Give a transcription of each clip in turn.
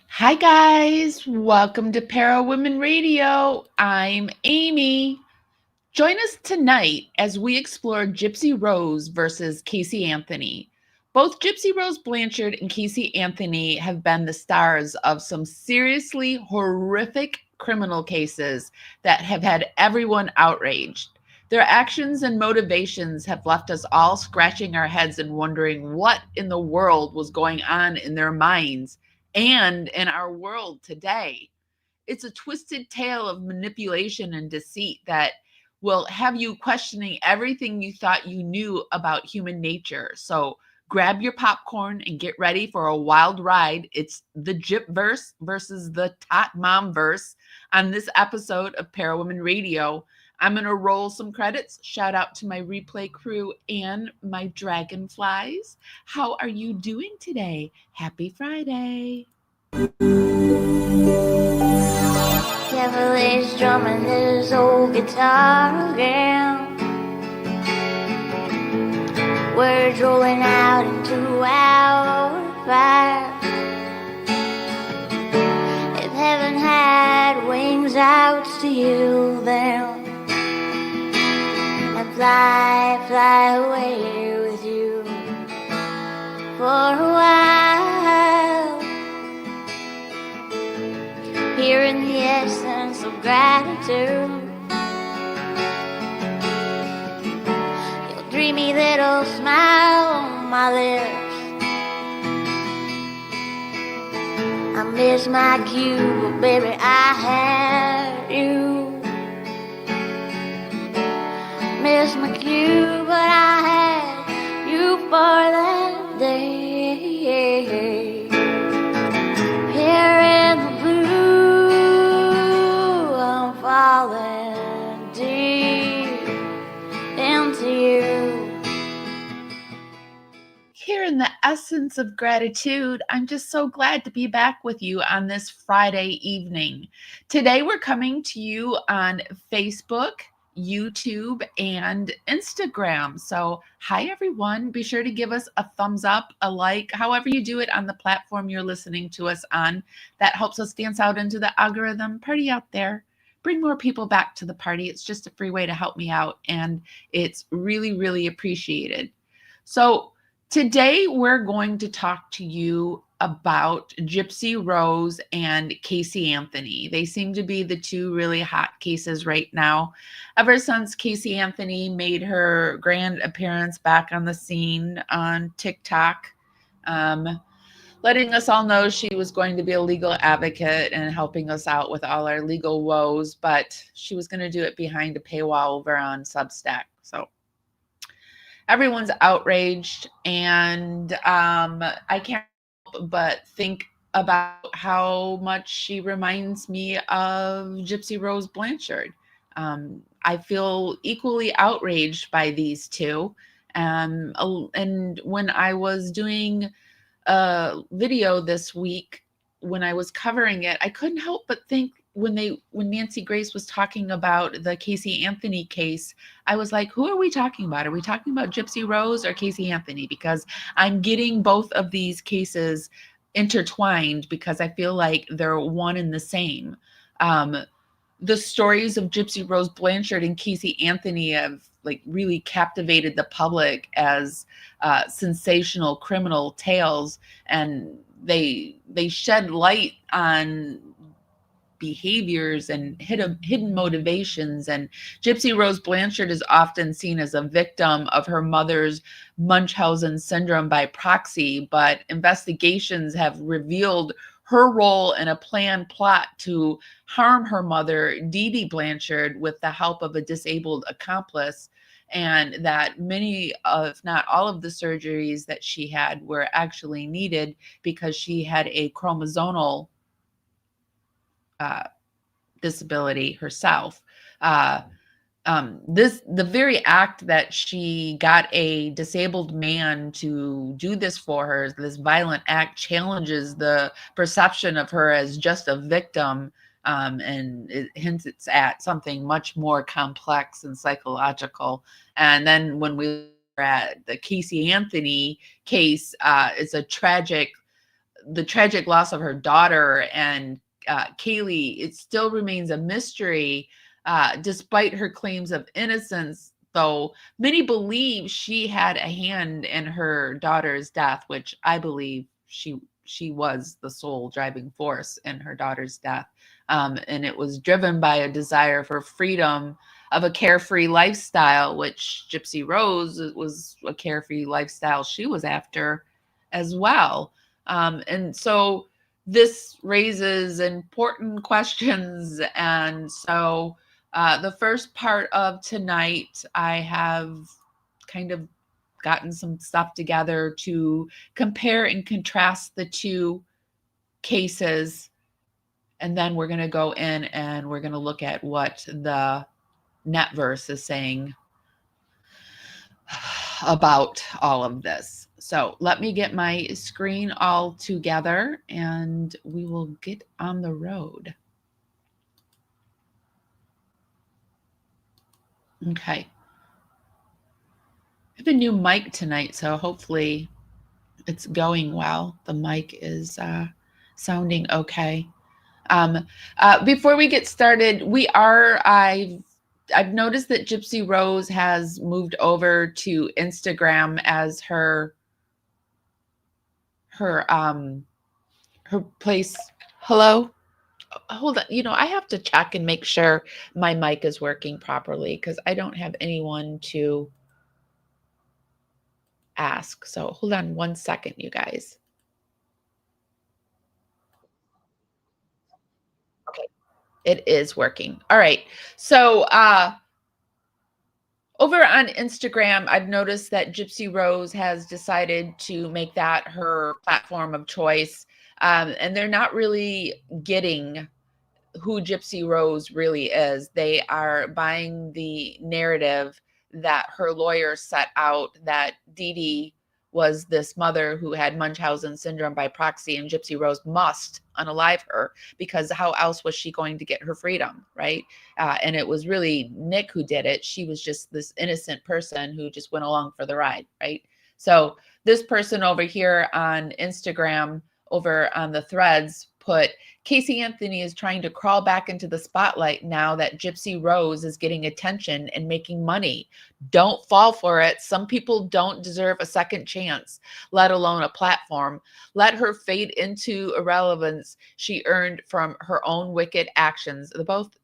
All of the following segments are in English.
Hi, guys. Welcome to Parawomenradio. I'm Amy. Join us tonight as we explore Gypsy Rose versus Casey Anthony. Both Gypsy Rose Blanchard and Casey Anthony have been the stars of some seriously horrific criminal cases that have had everyone outraged. Their actions and motivations have left us all scratching our heads and wondering what in the world was going on in their minds and in our world today. It's a twisted tale of manipulation and deceit that will have you questioning everything you thought you knew about human nature. So grab your popcorn and get ready for a wild ride. It's the Gyp verse versus the Tot Mom verse on this episode of Parawomen Radio. I'm going to roll some credits. Shout out to my replay crew and my dragonflies. How are you doing today? Happy Friday. Carefully strumming his old guitar again. Words rolling out into our fire. If heaven had wings, I would steal them and fly away with you for a while. Hearing the essence of gratitude, your dreamy little smile on my lips. I miss my cue, but baby, I had you. Miss my cue, but I had you for that day. Here in the blue, I'm falling deep into you. Here in the essence of gratitude, I'm just so glad to be back with you on this Friday evening. Today, we're coming to you on Facebook, YouTube, and Instagram. So, hi everyone. Be sure to give us a thumbs up, a like, however you do it on the platform you're listening to us on. That helps us dance out into the algorithm. Party out there. Bring more people back to the party. It's just a free way to help me out, and it's really, really appreciated. So, today, we're going to talk to you about Gypsy Rose and Casey Anthony. They seem to be the two really hot cases right now. Ever since Casey Anthony made her grand appearance back on the scene on TikTok, letting us all know she was going to be a legal advocate and helping us out with all our legal woes, but she was going to do it behind a paywall over on Substack. So everyone's outraged, and I can't help but think about how much she reminds me of Gypsy Rose Blanchard. I feel equally outraged by these two. And when I was doing a video this week, when I was covering it, I couldn't help but think when Nancy Grace was talking about the Casey Anthony case, I was like, who are we talking about? Are we talking about Gypsy Rose or Casey Anthony? Because I'm getting both of these cases intertwined because I feel like they're one and the same. The stories of Gypsy Rose Blanchard and Casey Anthony have like really captivated the public as sensational criminal tales, and they shed light on behaviors and hidden motivations. And Gypsy Rose Blanchard is often seen as a victim of her mother's Munchausen syndrome by proxy, but investigations have revealed her role in a planned plot to harm her mother, Dee Dee Blanchard, with the help of a disabled accomplice, and that many, if not all, of the surgeries that she had were actually needed because she had a chromosomal disability herself. The very act that she got a disabled man to do this for her, this violent act, challenges the perception of her as just a victim, and it hints at something much more complex and psychological. And then when we look at the Casey Anthony case, it's a tragic the tragic loss of her daughter and Kaylee, it still remains a mystery, despite her claims of innocence. Though many believe she had a hand in her daughter's death, which I believe she was the sole driving force in her daughter's death, and it was driven by a desire for freedom of a carefree lifestyle, which Gypsy Rose was a carefree lifestyle she was after as well. And so this raises important questions. And so the first part of tonight, I have kind of gotten some stuff together to compare and contrast the two cases. And then we're going to go in and we're going to look at what the netverse is saying about all of this. So let me get my screen all together and we will get on the road. Okay. I have a new mic tonight, so hopefully it's going well. The mic is sounding okay. Before we get started, I've noticed that Gypsy Rose has moved over to Instagram as her place. Hello? Hold on. I have to check and make sure my mic is working properly because I don't have anyone to ask. So hold on 1 second, you guys. Okay. It is working. All right. So over on Instagram, I've noticed that Gypsy Rose has decided to make that her platform of choice. And they're not really getting who Gypsy Rose really is. They are buying the narrative that her lawyer set out, that Dee Dee was this mother who had Munchausen syndrome by proxy, and Gypsy Rose must unalive her because how else was she going to get her freedom, right? And it was really Nick who did it. She was just this innocent person who just went along for the ride, right? So this person over here on Instagram, over on the threads, put, Casey Anthony is trying to crawl back into the spotlight now that Gypsy Rose is getting attention and making money. Don't fall for it. Some people don't deserve a second chance, let alone a platform. Let her fade into irrelevance she earned from her own wicked actions.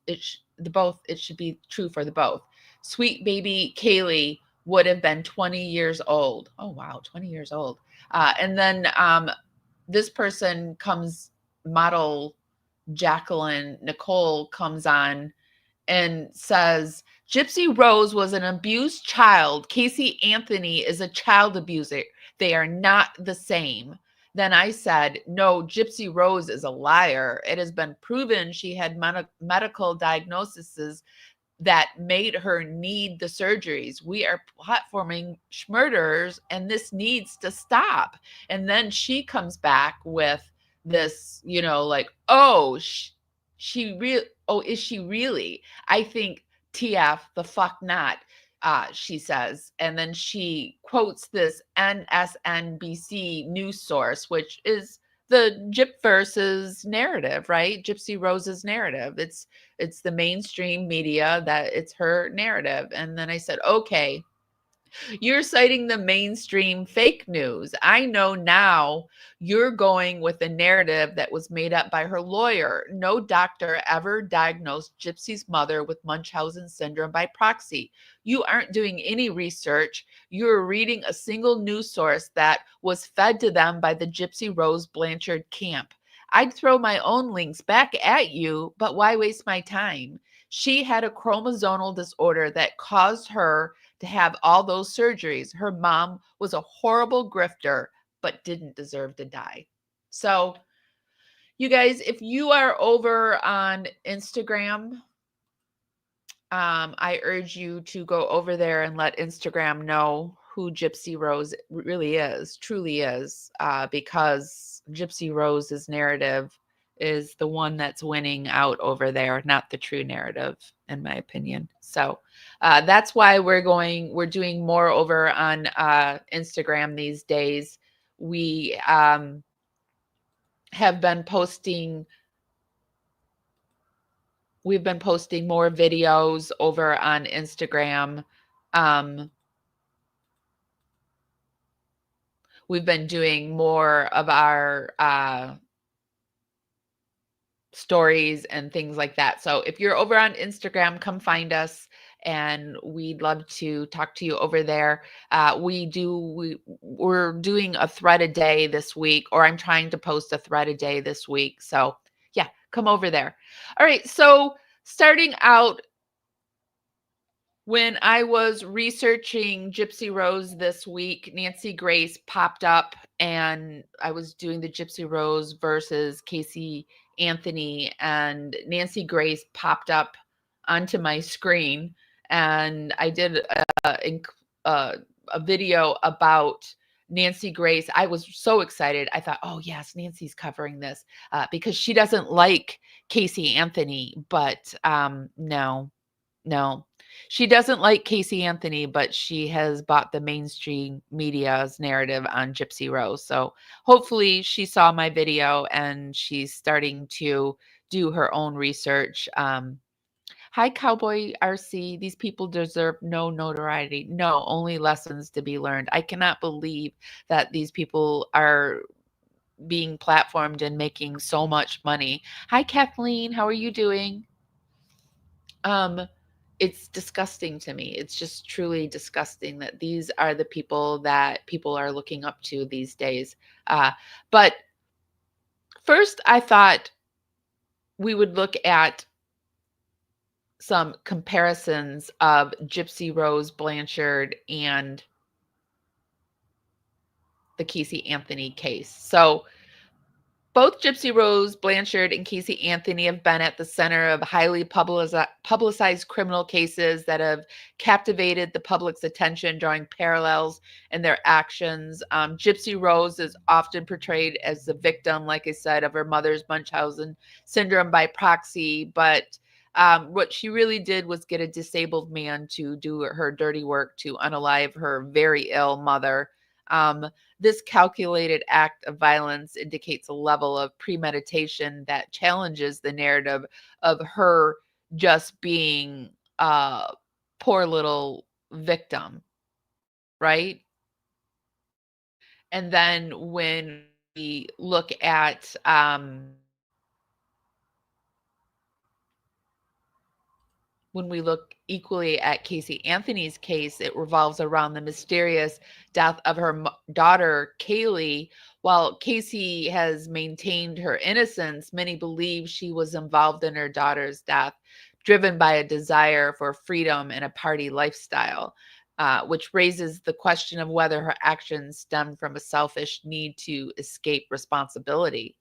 It should be true for the both. Sweet baby Kaylee would have been 20 years old. Oh, wow, 20 years old. And then this person comes, model Jacqueline Nicole comes on and says, Gypsy Rose was an abused child. Casey Anthony is a child abuser. They are not the same. Then I said, no, Gypsy Rose is a liar. It has been proven she had medical diagnoses that made her need the surgeries. We are platforming murderers and this needs to stop. And then she comes back with this, like, oh, is she really? I think TF the fuck not, she says. And then she quotes this NSNBC news source, which is the Gypverse's narrative, right? Gypsy Rose's narrative. It's the mainstream media that it's her narrative. And then I said, okay, you're citing the mainstream fake news. I know now you're going with a narrative that was made up by her lawyer. No doctor ever diagnosed Gypsy's mother with Munchausen syndrome by proxy. You aren't doing any research. You're reading a single news source that was fed to them by the Gypsy Rose Blanchard camp. I'd throw my own links back at you, but why waste my time? She had a chromosomal disorder that caused her to have all those surgeries. Her mom was a horrible grifter, but didn't deserve to die. So, you guys, if you are over on Instagram, I urge you to go over there and let Instagram know who Gypsy Rose really is, truly is, because Gypsy Rose's narrative is the one that's winning out over there, not the true narrative, in my opinion. So that's why we're doing more over on Instagram these days. We have been posting we've been posting more videos over on Instagram. We've been doing more of our stories and things like that. So if you're over on Instagram, come find us, and we'd love to talk to you over there. We're doing a thread a day this week, or I'm trying to post a thread a day this week. So yeah, come over there. All right. So starting out, when I was researching Gypsy Rose this week, Nancy Grace popped up, and I was doing the Gypsy Rose versus Casey Anthony, and Nancy Grace popped up onto my screen, and I did a video about Nancy Grace. I was so excited. I thought, oh yes, Nancy's covering this because she doesn't like Casey Anthony, but no. She doesn't like Casey Anthony, but she has bought the mainstream media's narrative on Gypsy Rose. So hopefully she saw my video and she's starting to do her own research. Hi, Cowboy RC. These people deserve no notoriety. No, only lessons to be learned. I cannot believe that these people are being platformed and making so much money. Hi, Kathleen. How are you doing? It's disgusting to me. It's just truly disgusting that these are the people that people are looking up to these days. But first, I thought we would look at some comparisons of Gypsy Rose Blanchard and the Casey Anthony case. So both Gypsy Rose Blanchard and Casey Anthony have been at the center of highly publicized criminal cases that have captivated the public's attention, drawing parallels in their actions. Gypsy Rose is often portrayed as the victim, like I said, of her mother's Munchausen syndrome by proxy, but what she really did was get a disabled man to do her dirty work to unalive her very ill mother. This calculated act of violence indicates a level of premeditation that challenges the narrative of her just being a poor little victim, right? And then when we look at when we look equally at Casey Anthony's case, it revolves around the mysterious death of her daughter, Kaylee. While Casey has maintained her innocence, many believe she was involved in her daughter's death, driven by a desire for freedom and a party lifestyle, which raises the question of whether her actions stemmed from a selfish need to escape responsibility.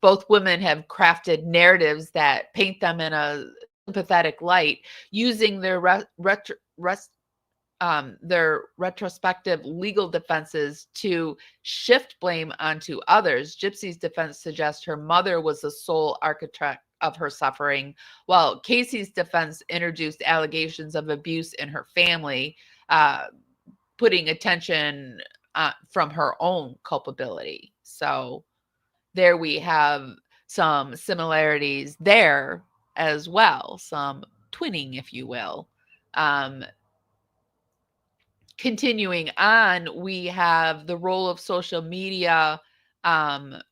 Both women have crafted narratives that paint them in a sympathetic light, using their their retrospective legal defenses to shift blame onto others. Gypsy's defense suggests her mother was the sole architect of her suffering, while Casey's defense introduced allegations of abuse in her family, putting attention from her own culpability. So there we have some similarities there as well, some twinning, if you will. Continuing on, we have the role of social media, and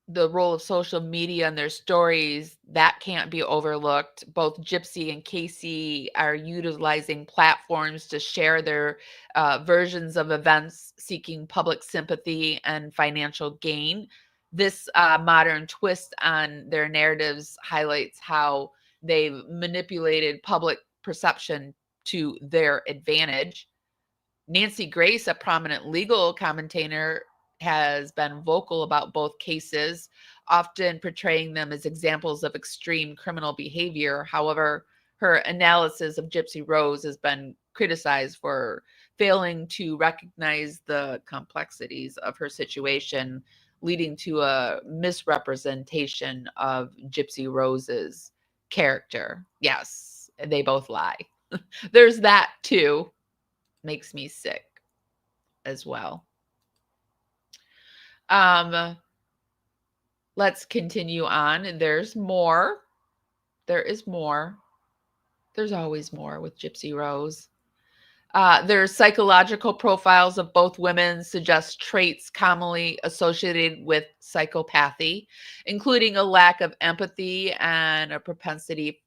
their stories that can't be overlooked. Both Gypsy and Casey are utilizing platforms to share their versions of events, seeking public sympathy and financial gain. This modern twist on their narratives highlights how they've manipulated public perception to their advantage. Nancy Grace, a prominent legal commentator, has been vocal about both cases, often portraying them as examples of extreme criminal behavior. However, her analysis of Gypsy Rose has been criticized for failing to recognize the complexities of her situation, leading to a misrepresentation of Gypsy Rose's character. Yes, they both lie. There's that too. Makes me sick as well. Let's continue on. There's more. There is more. There's always more with Gypsy Rose. Their psychological profiles of both women suggest traits commonly associated with psychopathy, including a lack of empathy and a propensity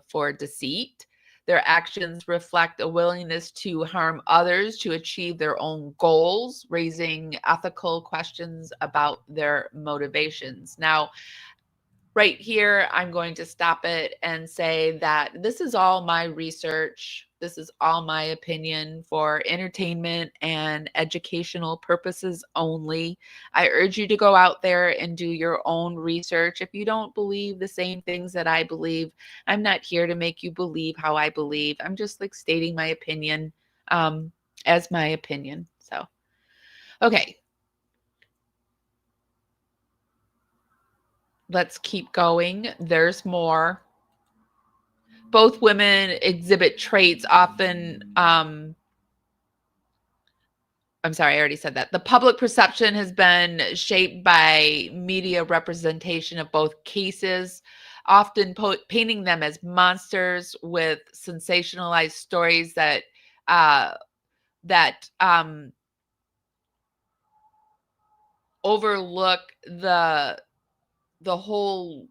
for deceit. Their actions reflect a willingness to harm others to achieve their own goals, raising ethical questions about their motivations. Now, right here, I'm going to stop it and say that this is all my research. This is all my opinion for entertainment and educational purposes only. I urge you to go out there and do your own research. If you don't believe the same things that I believe, I'm not here to make you believe how I believe. I'm just like stating my opinion as my opinion. So, okay. Let's keep going. There's more. Both women exhibit traits often. I'm sorry, I already said that. The public perception has been shaped by media representation of both cases, often painting them as monsters with sensationalized stories that overlook the whole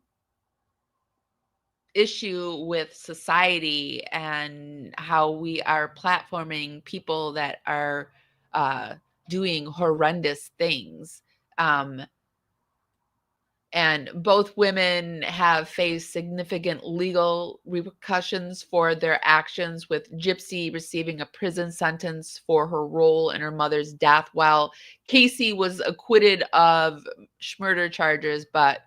issue with society and how we are platforming people that are doing horrendous things. And both women have faced significant legal repercussions for their actions, with Gypsy receiving a prison sentence for her role in her mother's death, while Casey was acquitted of murder charges, but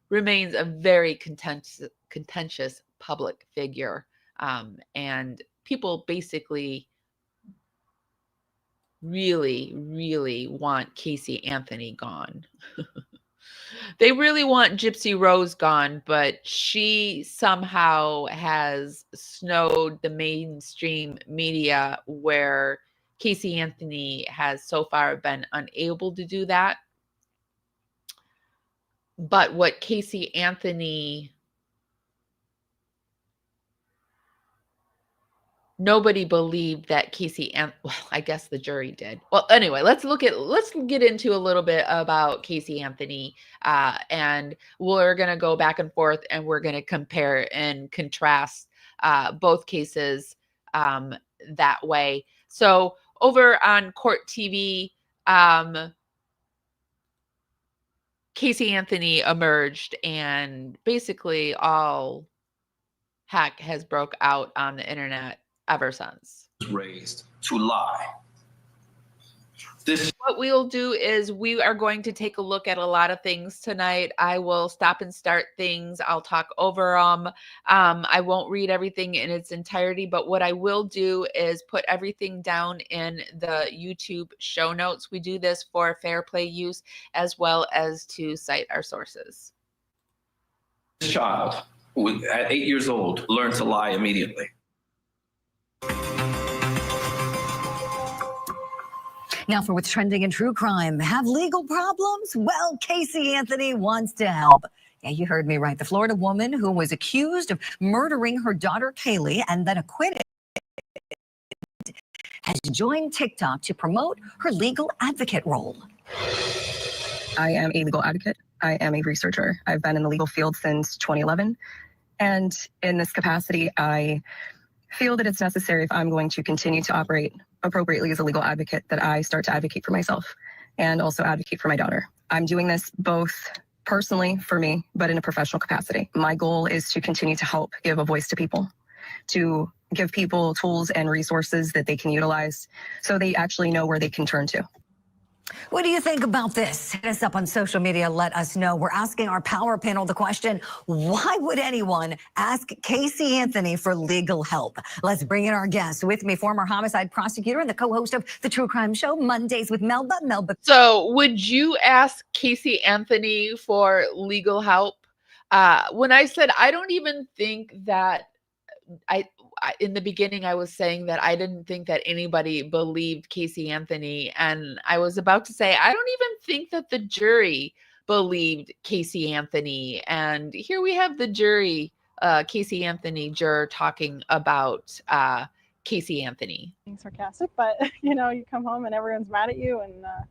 remains a very contentious public figure. And people basically really, really want Casey Anthony gone. They really want Gypsy Rose gone, but she somehow has snowed the mainstream media where Casey Anthony has so far been unable to do that. But what Casey Anthony, nobody believed that well, I guess the jury did. Well, anyway, let's get into a little bit about Casey Anthony, and we're going to go back and forth and we're going to compare and contrast both cases that way. So over on Court TV, Casey Anthony emerged, and basically all heck has broke out on the internet ever since. Raised to lie. What we'll do is we are going to take a look at a lot of things tonight. I will stop and start things. I'll talk over them. I won't read everything in its entirety, but what I will do is put everything down in the YouTube show notes. We do this for fair play use as well as to cite our sources. This child, at 8 years old, learned to lie immediately. Now for what's trending in true crime. Have legal problems? Well, Casey Anthony wants to help. Yeah, you heard me right. The Florida woman who was accused of murdering her daughter, Kaylee, and then acquitted has joined TikTok to promote her legal advocate role. I am a legal advocate. I am a researcher. I've been in the legal field since 2011. And in this capacity, I feel that it's necessary, if I'm going to continue to operate appropriately as a legal advocate, that I start to advocate for myself and also advocate for my daughter. I'm doing this both personally for me, but in a professional capacity. My goal is to continue to help give a voice to people, to give people tools and resources that they can utilize so they actually know where they can turn to. What do you think about this? Hit us up on social media. Let us know. We're asking our power panel the question, why would anyone ask Casey Anthony for legal help? Let's bring in our guest. With me, former homicide prosecutor and the co-host of the True Crime Show, Mondays with Melba. Melba. So would you ask Casey Anthony for legal help? When I said I don't even think that in the beginning, I was saying that I didn't think that anybody believed Casey Anthony. And I was about to say, I don't even think that the jury believed Casey Anthony. And here we have the jury, Casey Anthony juror talking about Casey Anthony. Being sarcastic, but you come home and everyone's mad at you, and the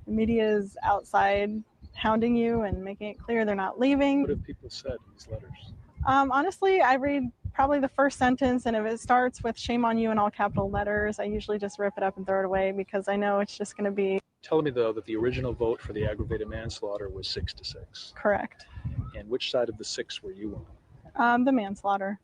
media is outside hounding you and making it clear they're not leaving. What have people said in these letters? Honestly, I read probably the first sentence, and if it starts with "shame on you" in all capital letters, I usually just rip it up and throw it away, because I know it's just going to be. Telling me, though, that the original vote for the aggravated manslaughter was 6-6. Correct. And which side of the 6 were you on? The manslaughter.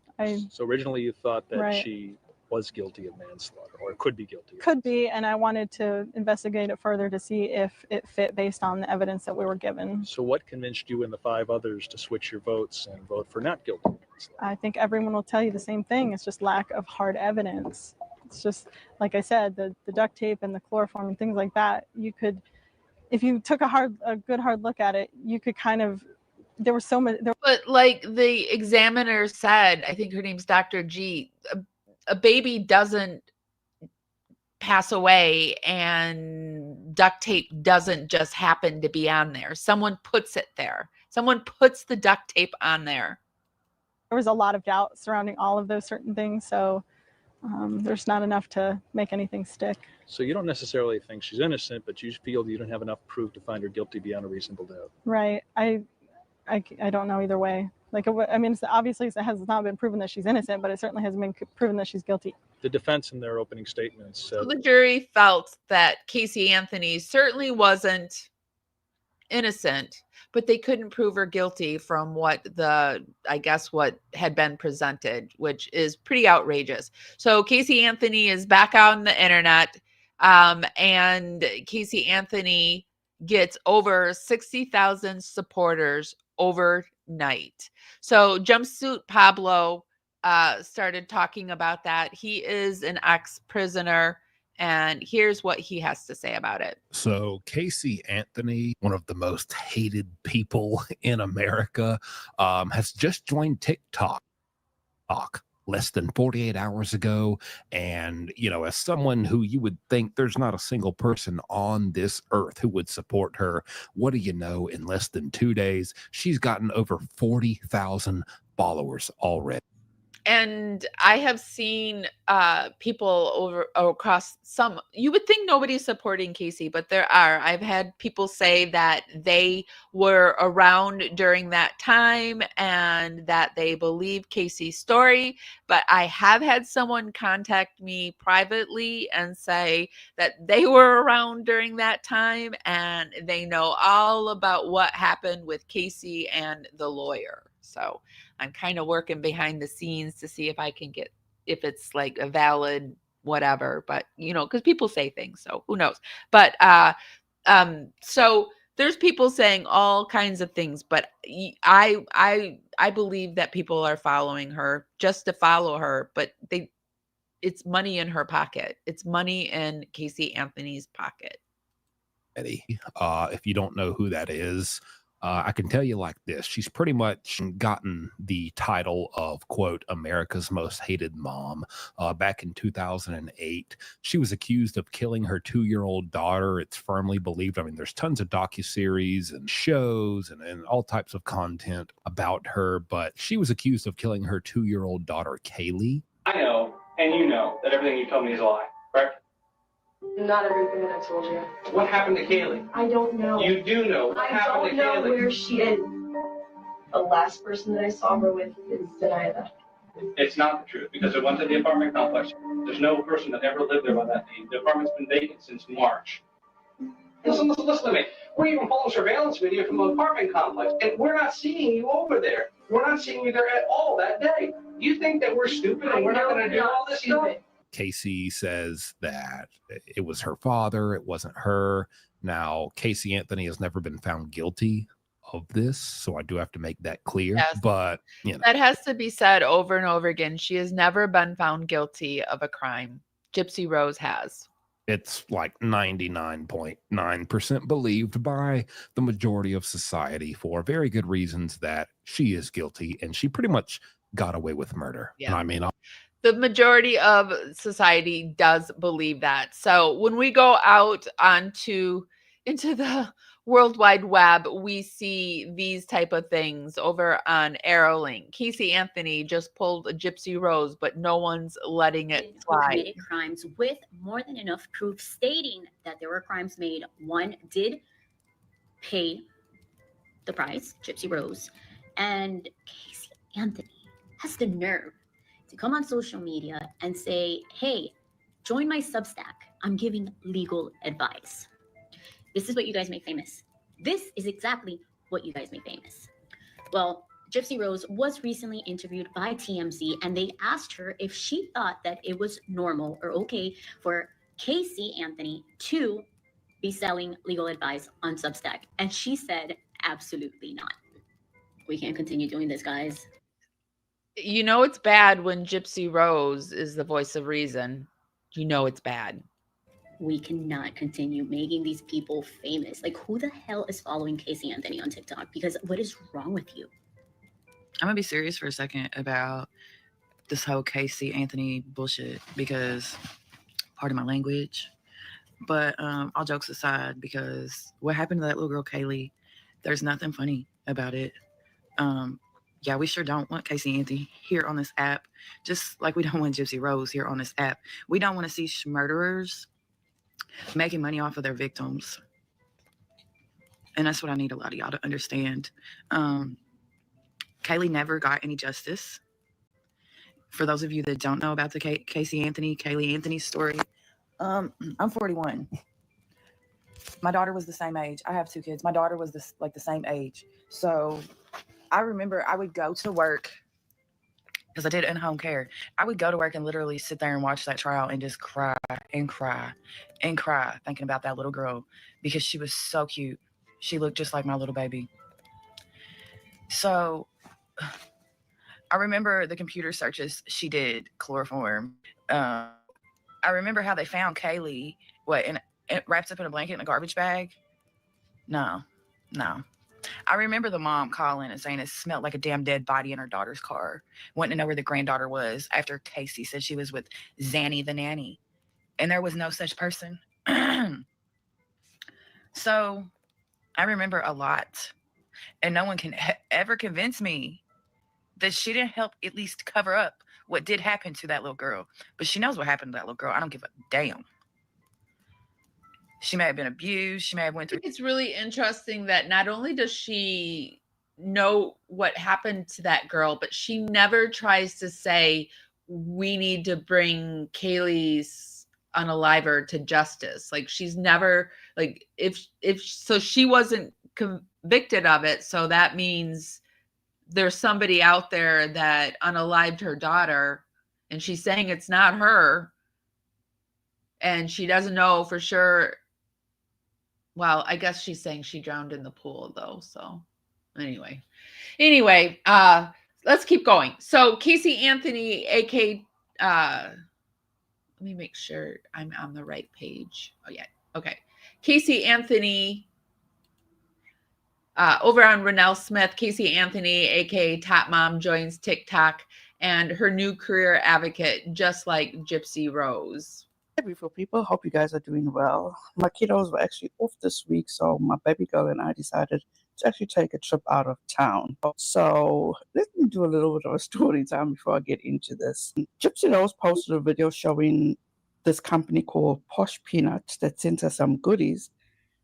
So originally you thought that right. She was guilty of manslaughter, or could be guilty. Could be, and I wanted to investigate it further to see if it fit based on the evidence that we were given. So what convinced you and the 5 others to switch your votes and vote for not guilty of manslaughter? I think everyone will tell you the same thing. It's just lack of hard evidence. It's just, like I said, the duct tape and the chloroform and things like that. You could, if you took a good hard look at it, you could kind of. There was so much. But like the examiner said, I think her name's Dr. G. A baby doesn't pass away, and duct tape doesn't just happen to be on there. Someone puts it there. Someone puts the duct tape on there. There was a lot of doubt surrounding all of those certain things, so there's not enough to make anything stick. So you don't necessarily think she's innocent, but you feel you don't have enough proof to find her guilty beyond a reasonable doubt. Right. I don't know either way. Like, I mean, obviously it has not been proven that she's innocent, but it certainly hasn't been proven that she's guilty. The defense in their opening statements said... So the jury felt that Casey Anthony certainly wasn't innocent, but they couldn't prove her guilty from what had been presented, which is pretty outrageous. So Casey Anthony is back on the internet, and Casey Anthony gets over 60,000 supporters overnight. So Jumpsuit Pablo started talking about that. He is an ex-prisoner, and here's what he has to say about it. So Casey Anthony, one of the most hated people in America, has just joined TikTok less than 48 hours ago. And, as someone who you would think there's not a single person on this earth who would support her, what do you know? In less than 2 days, she's gotten over 40,000 followers already. And I have seen people across some, you would think nobody's supporting Casey, but there are. I've had people say that they were around during that time and that they believe Casey's story. But I have had someone contact me privately and say that they were around during that time and they know all about what happened with Casey and the lawyer. So I'm kind of working behind the scenes to see if I can get, if it's like a valid whatever, but because people say things, so who knows? But so there's people saying all kinds of things, but I believe that people are following her just to follow her, but it's money in her pocket. It's money in Casey Anthony's pocket. If you don't know who that is, I can tell you like this. She's pretty much gotten the title of, quote, America's most hated mom. Back in 2008, she was accused of killing her 2-year-old daughter. It's firmly believed. I mean, there's tons of docuseries and shows and all types of content about her, but she was accused of killing her 2-year-old daughter, Kaylee. I know, and you know, that everything you told me is a lie, correct? Not everything that I told you. What happened to Kaylee? I don't know. You do know. What happened to Kaylee? I don't know where she is. The last person that I saw her with is Zenaida. It's not the truth, because it went to the apartment complex. There's no person that ever lived there by that name. The apartment's been vacant since March. Listen to me. We're even pulling surveillance video from the apartment complex, and we're not seeing you over there. We're not seeing you there at all that day. You think that we're stupid and we're not going to do all this stuff? Casey says that it was her father. It wasn't her. Now, Casey Anthony has never been found guilty of this, so I do have to make that clear. Yes. But that has to be said over and over again. She has never been found guilty of a crime. Gypsy Rose has. It's like 99.9% believed by the majority of society for very good reasons that she is guilty, and she pretty much got away with murder. Yeah. And I mean, The majority of society does believe that. So when we go out into the World Wide Web, we see these type of things over on Arrowlink. Casey Anthony just pulled a Gypsy Rose, but no one's letting it Who slide. committed crimes with more than enough proof stating that there were crimes made. One did pay the price, Gypsy Rose, and Casey Anthony has the nerve to come on social media and say, hey, join my Substack. I'm giving legal advice. This is what you guys make famous. This is exactly what you guys make famous. Well, Gypsy Rose was recently interviewed by TMZ, and they asked her if she thought that it was normal or okay for Casey Anthony to be selling legal advice on Substack. And she said, absolutely not. We can't continue doing this, guys. You know it's bad when Gypsy Rose is the voice of reason. You know it's bad. We cannot continue making these people famous. Like, who the hell is following Casey Anthony on TikTok? Because what is wrong with you? I'm gonna be serious for a second about this whole Casey Anthony bullshit, because pardon my language, but all jokes aside, because what happened to that little girl Kaylee, there's nothing funny about it. Yeah, we sure don't want Casey Anthony here on this app, just like we don't want Gypsy Rose here on this app. We don't want to see murderers making money off of their victims. And that's what I need a lot of y'all to understand. Kaylee never got any justice. For those of you that don't know about the Kaylee Anthony story, I'm 41. My daughter was the same age. I have 2 kids. My daughter was the same age. So I remember I would go to work, because I did in-home care. I would go to work and literally sit there and watch that trial and just cry and cry and cry, thinking about that little girl, because she was so cute. She looked just like my little baby. So I remember the computer searches she did, chloroform. I remember how they found Kaylee, wrapped up in a blanket in a garbage bag. No. I remember the mom calling and saying it smelled like a damn dead body in her daughter's car, wanting to know where the granddaughter was after Casey said she was with Zanny the nanny. And there was no such person. So I remember a lot. And no one can ever convince me that she didn't help at least cover up what did happen to that little girl. But she knows what happened to that little girl. I don't give a damn. She may have been abused. She may have went through. It's really interesting that not only does she know what happened to that girl, but she never tries to say, we need to bring Kaylee's unaliver to justice. Like, she's never, like, if so she wasn't convicted of it, so that means there's somebody out there that unalived her daughter, and she's saying it's not her, and she doesn't know for sure. Well, I guess she's saying she drowned in the pool, though. So anyway, let's keep going. So Casey Anthony, aka, let me make sure I'm on the right page. Oh yeah, okay. Casey Anthony, over on Renelle Smith, Casey Anthony, aka Top Mom, joins TikTok and her new career advocate, just like Gypsy Rose. Hey, beautiful people. Hope you guys are doing well. My kiddos were actually off this week, so my baby girl and I decided to actually take a trip out of town. So let me do a little bit of a story time before I get into this. Gypsy Rose posted a video showing this company called Posh Peanuts that sent her some goodies,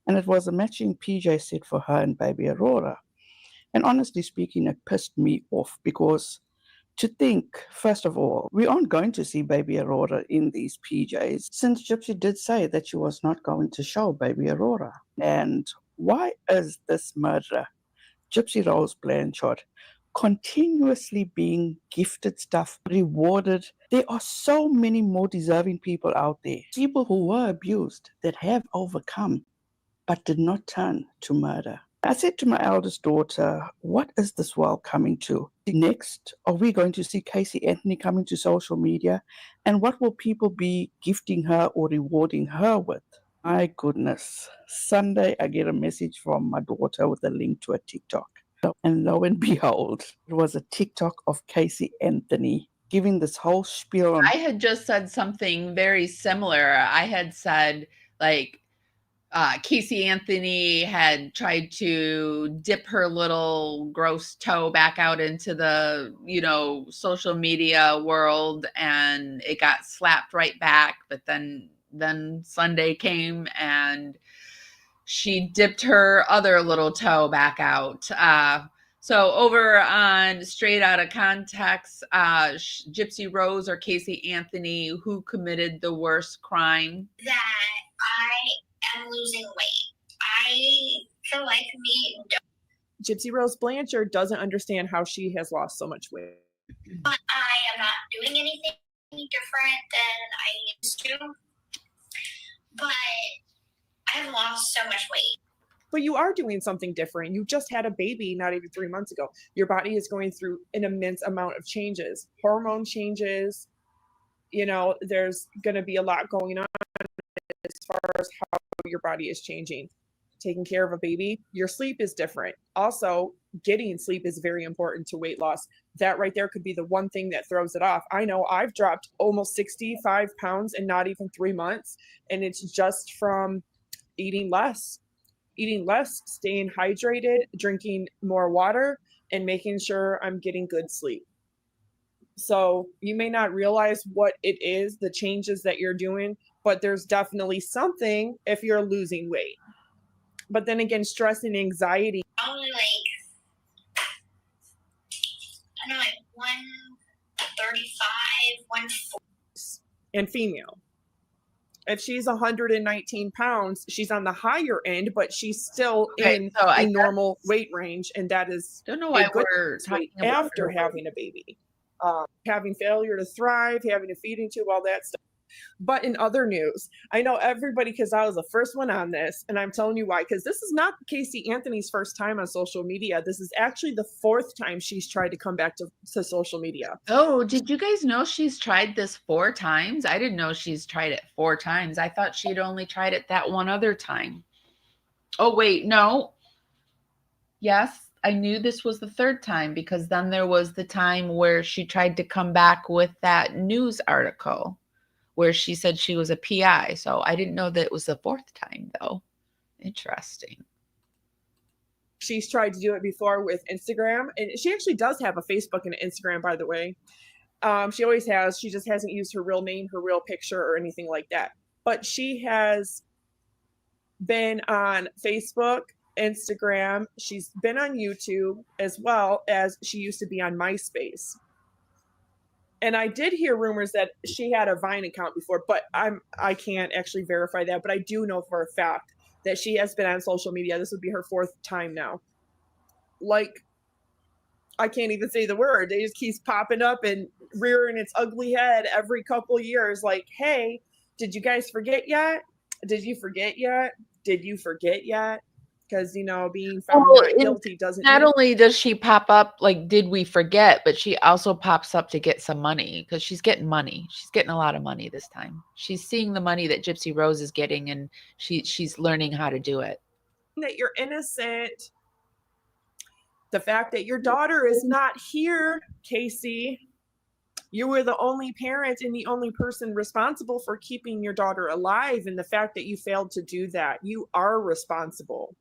and it was a matching PJ set for her and baby Aurora. And honestly speaking, it pissed me off, because to think, first of all, we aren't going to see baby Aurora in these PJs, since Gypsy did say that she was not going to show baby Aurora. And why is this murderer, Gypsy Rose Blanchard, continuously being gifted stuff, rewarded? There are so many more deserving people out there, people who were abused that have overcome but did not turn to murder. I said to my eldest daughter, what is this world coming to? Next, are we going to see Casey Anthony coming to social media? And what will people be gifting her or rewarding her with? My goodness. Sunday, I get a message from my daughter with a link to a TikTok. And lo and behold, it was a TikTok of Casey Anthony giving this whole spiel on. I had just said something very similar. I had said, like, Casey Anthony had tried to dip her little gross toe back out into the, social media world, and it got slapped right back. But then Sunday came and she dipped her other little toe back out. So over on Straight Outta Context, Gypsy Rose or Casey Anthony, who committed the worst crime? That I am losing weight. I feel like me. Gypsy Rose Blanchard doesn't understand how she has lost so much weight. But I am not doing anything different than I used to. But I've lost so much weight. But you are doing something different. You just had a baby not even 3 months ago. Your body is going through an immense amount of changes, hormone changes. There's going to be a lot going on as far as how your body is changing. Taking care of a baby, your sleep is different. Also, getting sleep is very important to weight loss. That right there could be the one thing that throws it off. I know I've dropped almost 65 pounds in not even 3 months, and it's just from eating less, staying hydrated, drinking more water, and making sure I'm getting good sleep. So you may not realize what it is, the changes that you're doing, but there's definitely something if you're losing weight. But then again, stress and anxiety. Only I don't know, 135, 140. And female. If she's 119 pounds, she's on the higher end, but she's still in a normal weight range, and that is don't know why we're talking about after having a baby, having failure to thrive, having a feeding tube, all that stuff. But in other news, I know everybody, because I was the first one on this, and I'm telling you why, because this is not Casey Anthony's first time on social media. This is actually the 4th time she's tried to come back to social media. Oh, did you guys know she's tried this 4 times? I didn't know she's tried it 4 times. I thought she'd only tried it that one other time. Oh, wait, no. Yes, I knew this was the 3rd time, because then there was the time where she tried to come back with that news article where she said she was a PI. So I didn't know that it was the 4th time, though. Interesting. She's tried to do it before with Instagram, and she actually does have a Facebook and an Instagram, by the way. She always has. She just hasn't used her real name, her real picture, or anything like that. But she has been on Facebook, Instagram. She's been on YouTube, as well as she used to be on MySpace. And I did hear rumors that she had a Vine account before, but I can't actually verify that. But I do know for a fact that she has been on social media. This would be her 4th time now. Like, I can't even say the word. It just keeps popping up and rearing its ugly head every couple years. Like, hey, did you guys forget yet? Did you forget yet? Did you forget yet? Because, being found not guilty doesn't. Not only does she pop up, like, did we forget, but she also pops up to get some money, because she's getting money. She's getting a lot of money this time. She's seeing the money that Gypsy Rose is getting, and she's learning how to do it. That you're innocent. The fact that your daughter is not here, Casey. You were the only parent and the only person responsible for keeping your daughter alive. And the fact that you failed to do that, you are responsible.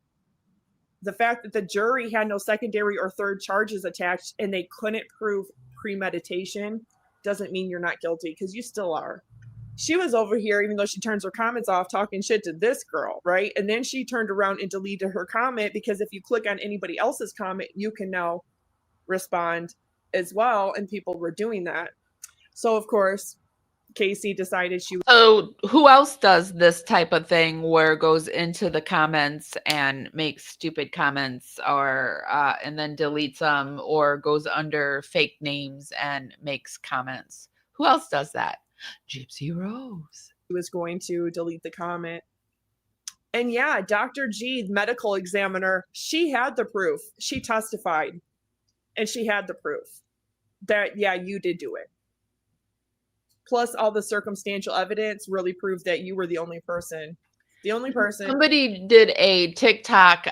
The fact that the jury had no secondary or third charges attached and they couldn't prove premeditation doesn't mean you're not guilty, because you still are. She was over here, even though she turns her comments off, talking shit to this girl, right? And then she turned around and deleted her comment, because if you click on anybody else's comment, you can now respond as well. And people were doing that. So, of course, Casey decided she. So who else does this type of thing where it goes into the comments and makes stupid comments, or and then deletes them, or goes under fake names and makes comments? Who else does that? Gypsy Rose. He was going to delete the comment. And yeah, Dr. G, the medical examiner, she had the proof. She testified, and she had the proof that, yeah, you did do it. Plus, all the circumstantial evidence really proved that you were the only person. The only person. Somebody did a TikTok.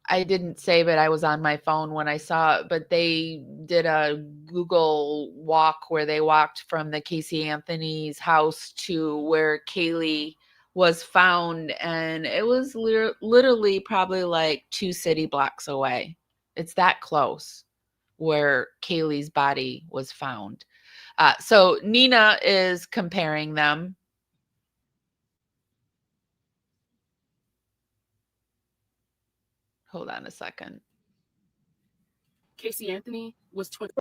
I didn't save it. I was on my phone when I saw it, but they did a Google walk where they walked from the Casey Anthony's house to where Kaylee was found, and it was literally probably like 2 city blocks away. It's that close where Kaylee's body was found. So Nina is comparing them. Hold on a second. Casey Anthony was 20.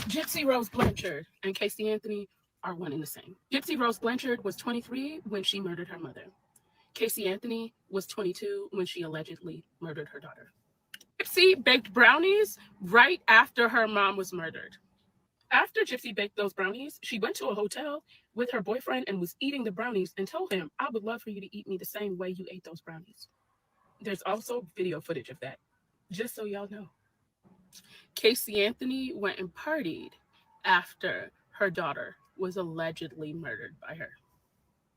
Gypsy Rose Blanchard and Casey Anthony are one and the same. Gypsy Rose Blanchard was 23 when she murdered her mother. Casey Anthony was 22 when she allegedly murdered her daughter. Gypsy baked brownies right after her mom was murdered. After Gypsy baked those brownies, she went to a hotel with her boyfriend and was eating the brownies and told him, I would love for you to eat me the same way you ate those brownies. There's also video footage of that, just so y'all know. Casey Anthony went and partied after her daughter was allegedly murdered by her.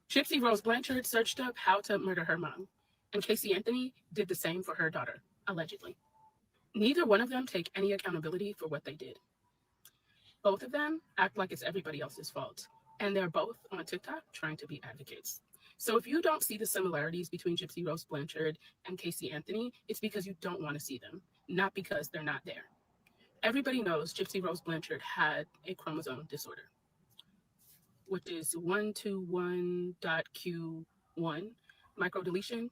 Gypsy Rose Blanchard searched up how to murder her mom, and Casey Anthony did the same for her daughter, allegedly. Neither one of them take any accountability for what they did. Both of them act like it's everybody else's fault, and they're both on TikTok trying to be advocates. So if you don't see the similarities between Gypsy Rose Blanchard and Casey Anthony, it's because you don't want to see them, not because they're not there. Everybody knows Gypsy Rose Blanchard had a chromosome disorder, which is 121.q1 microdeletion.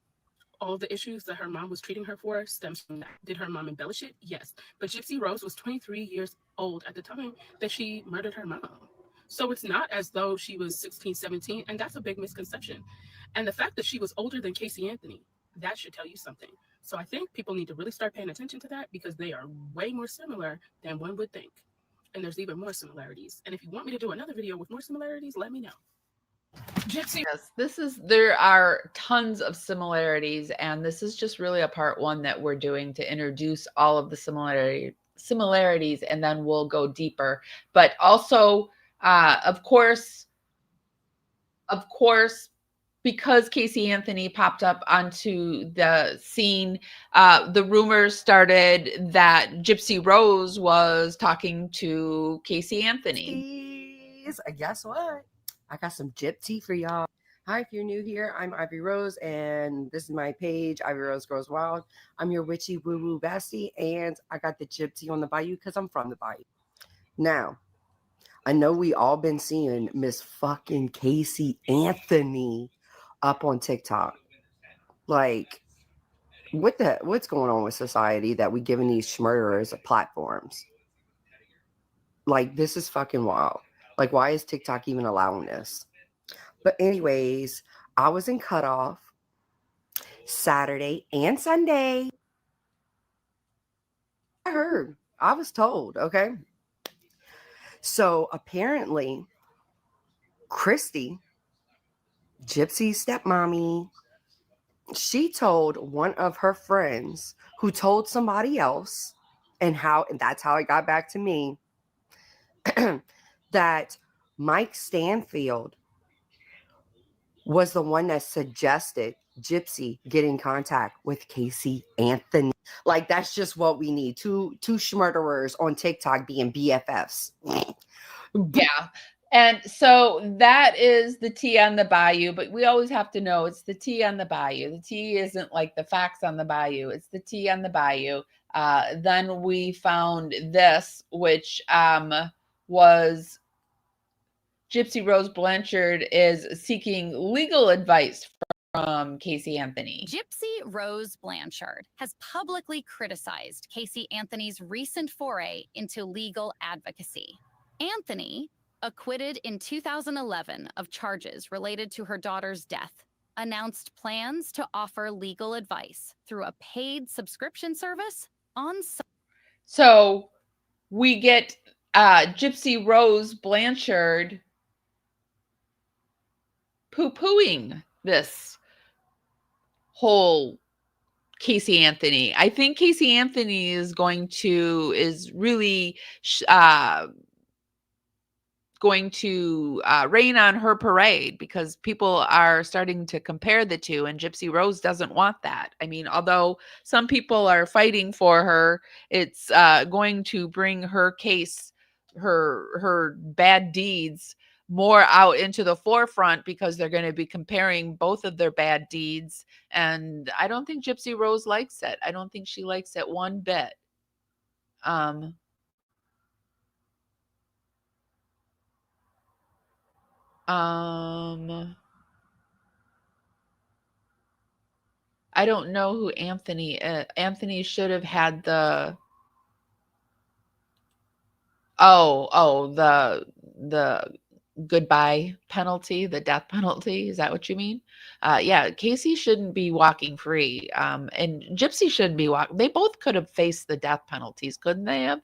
All the issues that her mom was treating her for stems from that. Did her mom embellish it? Yes. But Gypsy Rose was 23 years old at the time that she murdered her mom. So it's not as though she was 16, 17, and that's a big misconception. And the fact that she was older than Casey Anthony, that should tell you something. So I think people need to really start paying attention to that because they are way more similar than one would think. And there's even more similarities. And if you want me to do another video with more similarities, let me know. Gypsy. Yes, there are tons of similarities, and this is just really a part 1 that we're doing to introduce all of the similarities, and then we'll go deeper. But also, of course, because Casey Anthony popped up onto the scene, the rumors started that Gypsy Rose was talking to Casey Anthony. Guess what? I got some Gypsy for y'all. Hi, if you're new here, I'm Ivy Rose, and this is my page, Ivy Rose Grows Wild. I'm your witchy woo-woo bestie, and I got the Gypsy on the bayou because I'm from the bayou. Now, I know we all been seeing Miss fucking Casey Anthony up on TikTok. Like, what's going on with society that we giving these murderers platforms? Like, this is fucking wild. Like, why is TikTok even allowing this? But anyways, I was in cutoff Saturday and Sunday. I was told, okay? So apparently, Christy, Gypsy's stepmommy, she told one of her friends who told somebody else, and that's how it got back to me, that Mike Stanfield was the one that suggested Gypsy get in contact with Casey Anthony. Like, that's just what we need. Two murderers on TikTok being BFFs. Yeah. And so that is the tea on the bayou, but we always have to know it's the tea on the bayou. The tea isn't like the facts on the bayou. It's the tea on the bayou. Then we found this, which was Gypsy Rose Blanchard is seeking legal advice from Casey Anthony. Gypsy Rose Blanchard has publicly criticized Casey Anthony's recent foray into legal advocacy. Anthony, acquitted in 2011 of charges related to her daughter's death, announced plans to offer legal advice through a paid subscription service on. So we get Gypsy Rose Blanchard poo-pooing this whole Casey Anthony. I think Casey Anthony is really going to rain on her parade because people are starting to compare the two, and Gypsy Rose doesn't want that. I mean, although some people are fighting for her, it's going to bring her case, her bad deeds more out into the forefront because they're going to be comparing both of their bad deeds. And I don't think Gypsy Rose likes it. I don't think she likes it one bit. I don't know who Anthony is. Anthony should have had the the goodbye penalty, the death penalty. Is that what you mean? Yeah, Casey shouldn't be walking free. And Gypsy shouldn't be walking. They both could have faced the death penalties, couldn't they have?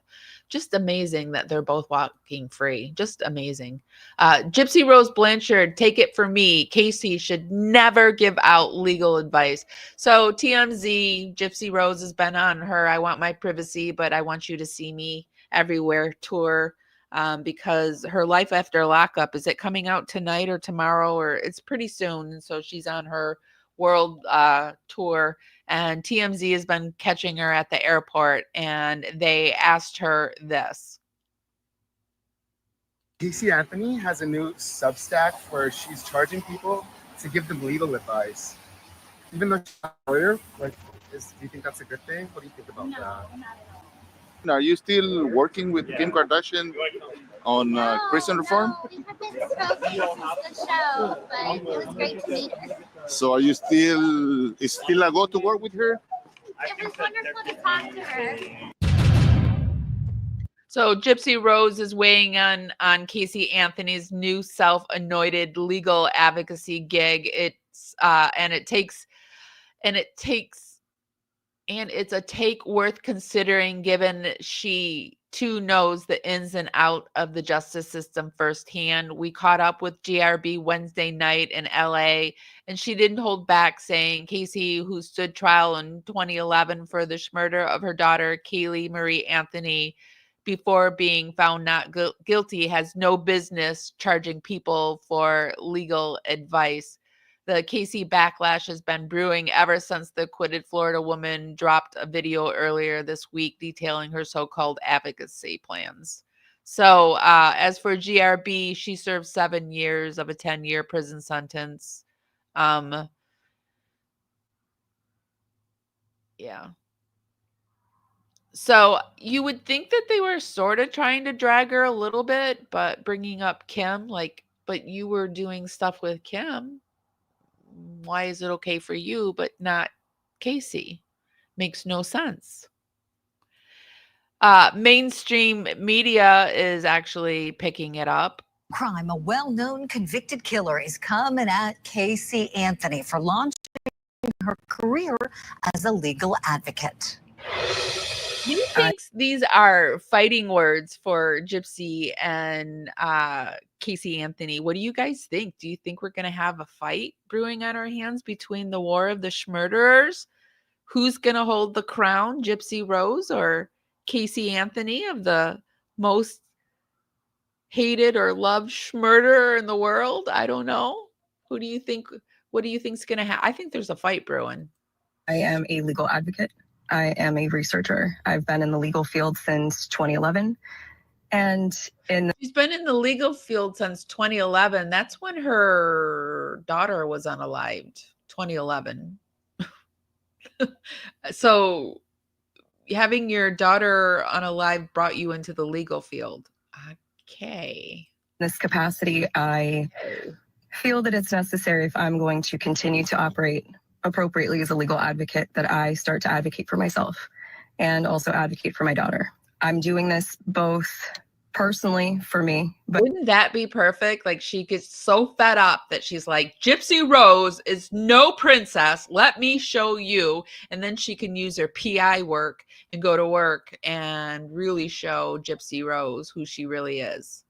Just amazing that they're both walking free. Just amazing. Gypsy Rose Blanchard, take it from me. Casey should never give out legal advice. So TMZ, Gypsy Rose has been on her I Want My Privacy, but I Want You to See Me Everywhere tour. Because her Life After Lockup, is it coming out tonight or tomorrow, or it's pretty soon? And so she's on her world tour, and TMZ has been catching her at the airport, and they asked her this. Casey Anthony has a new Substack where she's charging people to give them legal advice. Even though she's not a lawyer, do you think that's a good thing? What do you think about that? Are you still working with Kim Kardashian on prison reform? We have been supposed to the show, but it was great to meet her. So are you still, is still a go to work with her? It was wonderful to talk to her. So Gypsy Rose is weighing on Casey Anthony's new self-anointed legal advocacy gig. It's a take worth considering, given she too knows the ins and out of the justice system firsthand. We caught up with GRB Wednesday night in LA, and she didn't hold back, saying Casey, who stood trial in 2011 for the murder of her daughter, Kaylee Marie Anthony, before being found not guilty, has no business charging people for legal advice. The Casey backlash has been brewing ever since the acquitted Florida woman dropped a video earlier this week detailing her so-called advocacy plans. So as for GRB, she served 7 years of a 10-year prison sentence. Yeah. So you would think that they were sort of trying to drag her a little bit, but bringing up Kim, but you were doing stuff with Kim. Why is it okay for you, but not Casey? Makes no sense. Mainstream media is actually picking it up. Crime, a well-known convicted killer is coming at Casey Anthony for launching her career as a legal advocate. You think these are fighting words for Gypsy and Casey Anthony? What do you guys think? Do you think we're going to have a fight brewing on our hands between the war of the schmurderers? Who's going to hold the crown, Gypsy Rose or Casey Anthony, of the most hated or loved schmurderer in the world? I don't know. Who do you think? What do you think's going to happen? I think there's a fight brewing. I am a legal advocate. I am a researcher. I've been in the legal field since 2011. And she's been in the legal field since 2011. That's when her daughter was unalived, 2011. So having your daughter unalived brought you into the legal field. Okay. In this capacity, I feel that it's necessary, if I'm going to continue to operate appropriately as a legal advocate, that I start to advocate for myself and also advocate for my daughter. I'm doing this both personally for me, but wouldn't that be perfect? Like, she gets so fed up that she's like, Gypsy Rose is no princess. Let me show you. And then she can use her PI work and go to work and really show Gypsy Rose who she really is.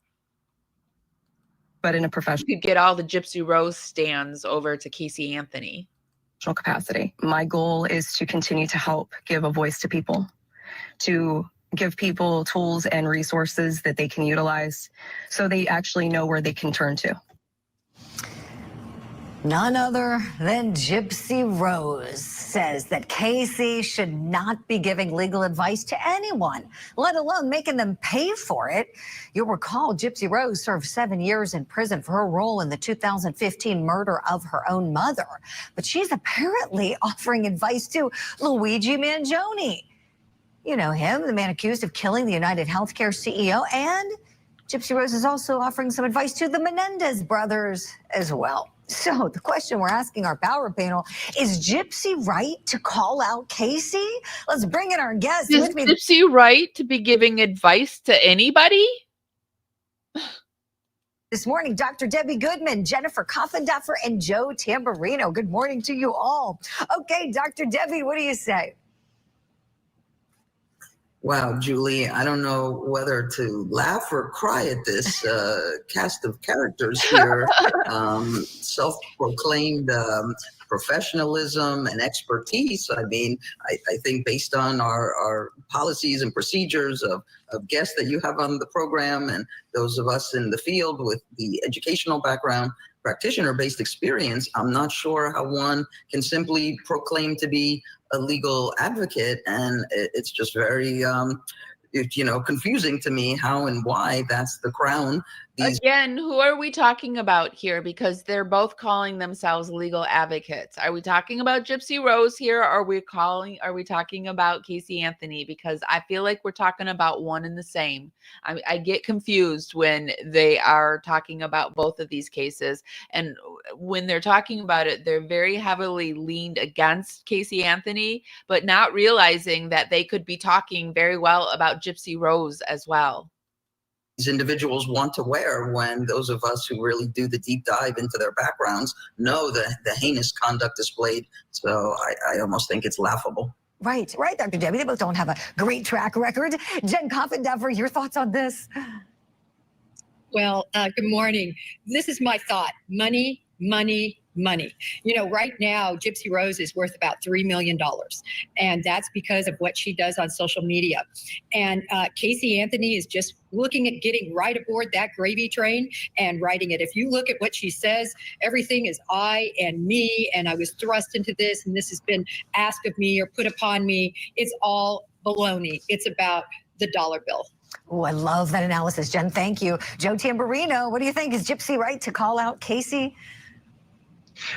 But in a professional, you could get all the Gypsy Rose stands over to Casey Anthony. Capacity. My goal is to continue to help give a voice to people, to give people tools and resources that they can utilize so they actually know where they can turn to. None other than Gypsy Rose says that Casey should not be giving legal advice to anyone, let alone making them pay for it. You'll recall Gypsy Rose served 7 years in prison for her role in the 2015 murder of her own mother. But she's apparently offering advice to Luigi Mangione. You know him, the man accused of killing the United Healthcare CEO, and Gypsy Rose is also offering some advice to the Menendez brothers as well. So the question we're asking our power panel, is Gypsy right to call out Casey? Let's bring in our guest. Is Gypsy right to be giving advice to anybody? This morning, Dr. Debbie Goodman, Jennifer Coffindaffer, and Joe Tamburino. Good morning to you all. Okay, Dr. Debbie, what do you say? Wow, Julie, I don't know whether to laugh or cry at this cast of characters here. Self-proclaimed professionalism and expertise. I mean, I think based on our policies and procedures of guests that you have on the program and those of us in the field with the educational background, practitioner-based experience, I'm not sure how one can simply proclaim to be a legal advocate, and it's just very confusing to me how and why that's the crown. Again, who are we talking about here? Because they're both calling themselves legal advocates. Are we talking about Gypsy Rose here? Or are we talking about Casey Anthony? Because I feel like we're talking about one and the same. I get confused when they are talking about both of these cases. And when they're talking about it, they're very heavily leaned against Casey Anthony, but not realizing that they could be talking very well about Gypsy Rose as well. These individuals want to wear when those of us who really do the deep dive into their backgrounds know the heinous conduct displayed. So I almost think it's laughable. Right, Dr. Debbie. They both don't have a great track record. Jen Coffindaffer, your thoughts on this? Well, good morning. This is my thought. Money, money, money. You know, right now, Gypsy Rose is worth about $3 million. And that's because of what she does on social media. And Casey Anthony is just looking at getting right aboard that gravy train and riding it. If you look at what she says, everything is I and me, and I was thrust into this, and this has been asked of me or put upon me. It's all baloney. It's about the dollar bill. Oh, I love that analysis, Jen. Thank you. Joe Tamburino, what do you think? Is Gypsy right to call out Casey?